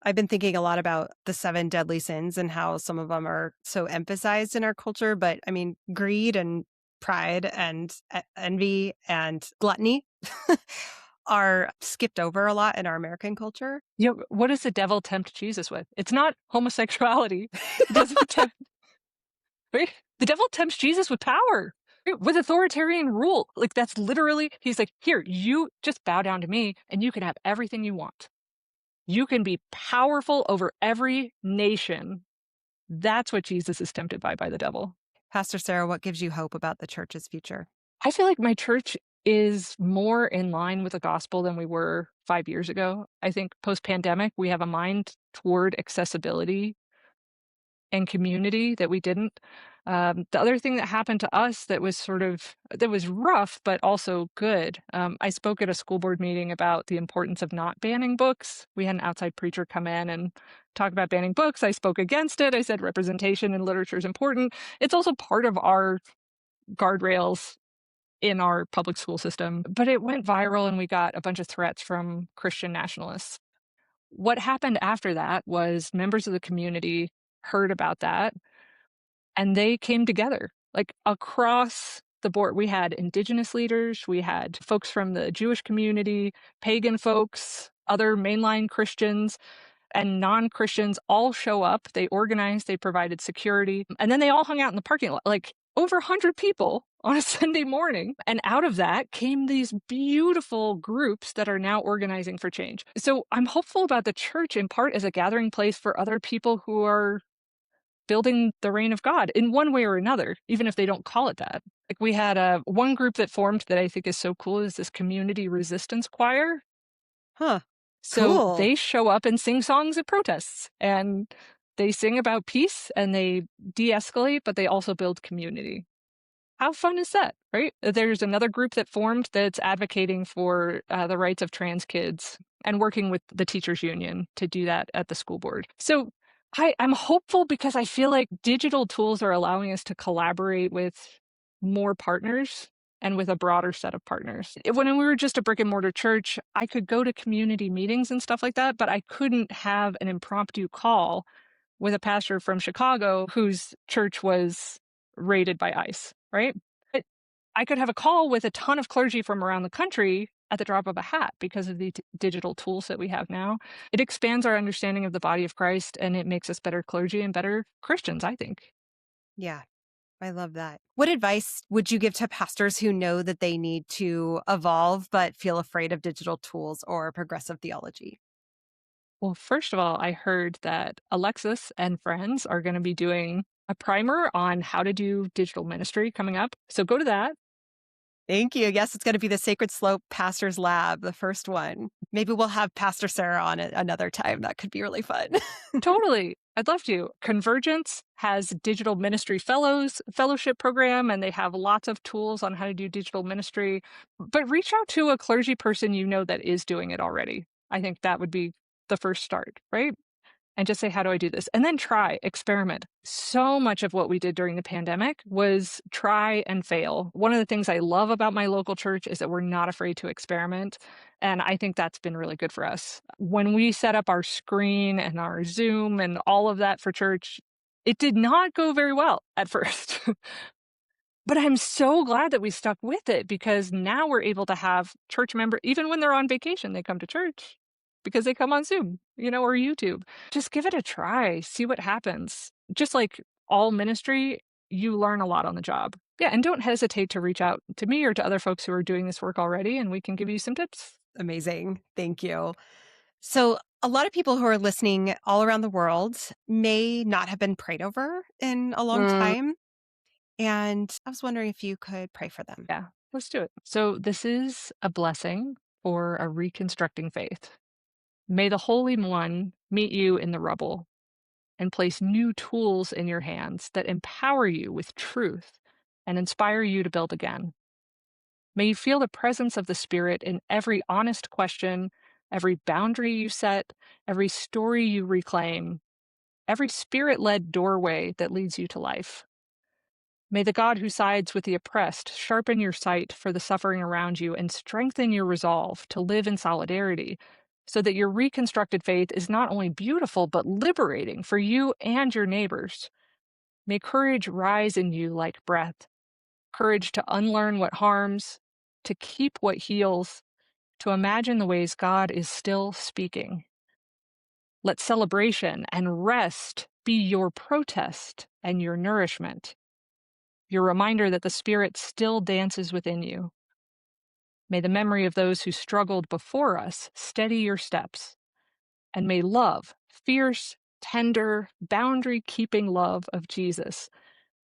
I've been thinking a lot about the 7 deadly sins and how some of them are so emphasized in our culture. But I mean, greed and pride and envy and gluttony are skipped over a lot in our American culture. What does the devil tempt Jesus with? It's not homosexuality. It doesn't tempt, right? The devil tempts Jesus with power, right? With authoritarian rule. Like that's literally, he's like, here, you just bow down to me and you can have everything you want. You can be powerful over every nation. That's what Jesus is tempted by the devil. Pastor Sarah, what gives you hope about the church's future? I feel like my church is more in line with the gospel than we were 5 years ago. I think post-pandemic, we have a mind toward accessibility and community that we didn't. The other thing that happened to us that was that was rough, but also good. I spoke at a school board meeting about the importance of not banning books. We had an outside preacher come in and talk about banning books. I spoke against it. I said representation in literature is important. It's also part of our guardrails in our public school system, but it went viral and we got a bunch of threats from Christian nationalists. What happened after that was members of the community heard about that and they came together like across the board. We had indigenous leaders, we had folks from the Jewish community, pagan folks, other mainline Christians and non-Christians all show up. They organized, they provided security, and then they all hung out in the parking lot, like over 100 people on a Sunday morning. And out of that came these beautiful groups that are now organizing for change. So I'm hopeful about the church in part as a gathering place for other people who are building the reign of God in one way or another, even if they don't call it that. Like we had one group that formed that I think is so cool is this community resistance choir. Huh. So Cool. They show up and sing songs at protests and they sing about peace and they de-escalate, but they also build community. How fun is that, right? There's another group that formed that's advocating for the rights of trans kids and working with the teachers union to do that at the school board. So I'm hopeful because I feel like digital tools are allowing us to collaborate with more partners and with a broader set of partners. When we were just a brick and mortar church, I could go to community meetings and stuff like that, but I couldn't have an impromptu call with a pastor from Chicago whose church was raided by ICE, right? But I could have a call with a ton of clergy from around the country at the drop of a hat because of the digital tools that we have now. It expands our understanding of the body of Christ, and it makes us better clergy and better Christians, I think. Yeah, I love that. What advice would you give to pastors who know that they need to evolve but feel afraid of digital tools or progressive theology? Well, first of all, I heard that Alexis and friends are going to be doing a primer on how to do digital ministry coming up. So go to that. Thank you. Yes, it's going to be the Sacred Slope Pastors Lab, the first one. Maybe we'll have Pastor Sarah on it another time. That could be really fun. Totally. I'd love to. Convergence has digital ministry fellowship program, and they have lots of tools on how to do digital ministry. But reach out to a clergy person you know that is doing it already. I think that would be the first start, right? And just say, how do I do this? And then try, experiment. So much of what we did during the pandemic was try and fail. One of the things I love about my local church is that we're not afraid to experiment. And I think that's been really good for us. When we set up our screen and our Zoom and all of that for church, it did not go very well at first. But I'm so glad that we stuck with it because now we're able to have church members, even when they're on vacation, they come to church because they come on Zoom, or YouTube. Just give it a try, see what happens. Just like all ministry, you learn a lot on the job. Yeah, and don't hesitate to reach out to me or to other folks who are doing this work already, and we can give you some tips. Amazing. Thank you. So, a lot of people who are listening all around the world may not have been prayed over in a long time. And I was wondering if you could pray for them. Yeah, let's do it. So this is a blessing for a reconstructing faith. May the Holy One meet you in the rubble and place new tools in your hands that empower you with truth and inspire you to build again. May you feel the presence of the Spirit in every honest question, every boundary you set, every story you reclaim, every Spirit-led doorway that leads you to life. May the God who sides with the oppressed sharpen your sight for the suffering around you and strengthen your resolve to live in solidarity so that your reconstructed faith is not only beautiful but liberating for you and your neighbors. May courage rise in you like breath, courage to unlearn what harms, to keep what heals, to imagine the ways God is still speaking. Let celebration and rest be your protest and your nourishment. Your reminder that the Spirit still dances within you. May the memory of those who struggled before us steady your steps, and may love, fierce, tender, boundary-keeping love of Jesus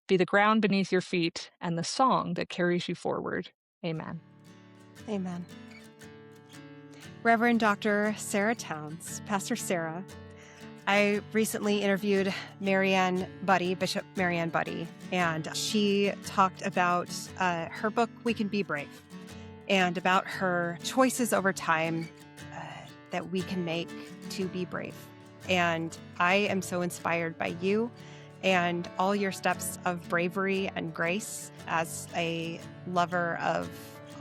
be the ground beneath your feet and the song that carries you forward. Amen. Amen. Reverend Dr. Sarah Towns, Pastor Sarah, I recently interviewed Marianne Buddy, Bishop Marianne Buddy, and she talked about her book, We Can Be Brave, and about her choices over time that we can make to be brave. And I am so inspired by you and all your steps of bravery and grace as a lover of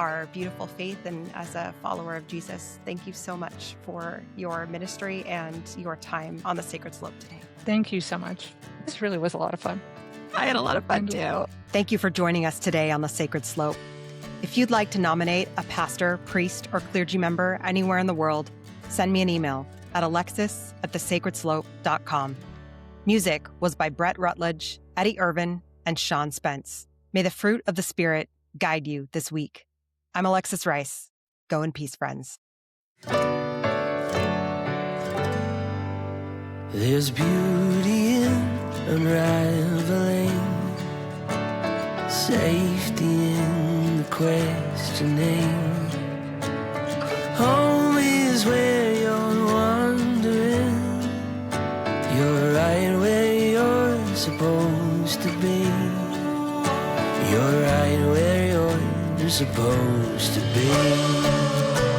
our beautiful faith and as a follower of Jesus. Thank you so much for your ministry and your time on the Sacred Slope today. Thank you so much. This really was a lot of fun. I had a lot of fun too. Thank you for joining us today on the Sacred Slope. If you'd like to nominate a pastor, priest, or clergy member anywhere in the world, send me an email at alexis@thesacredslope.com. Music was by Brett Rutledge, Eddie Irvin, and Sean Spence. May the fruit of the Spirit guide you this week. I'm Alexis Rice. Go in peace, friends. There's beauty in unraveling, safety in the questioning. Home is where you're wandering. You're right where you're supposed to be. You're right where you're supposed to be.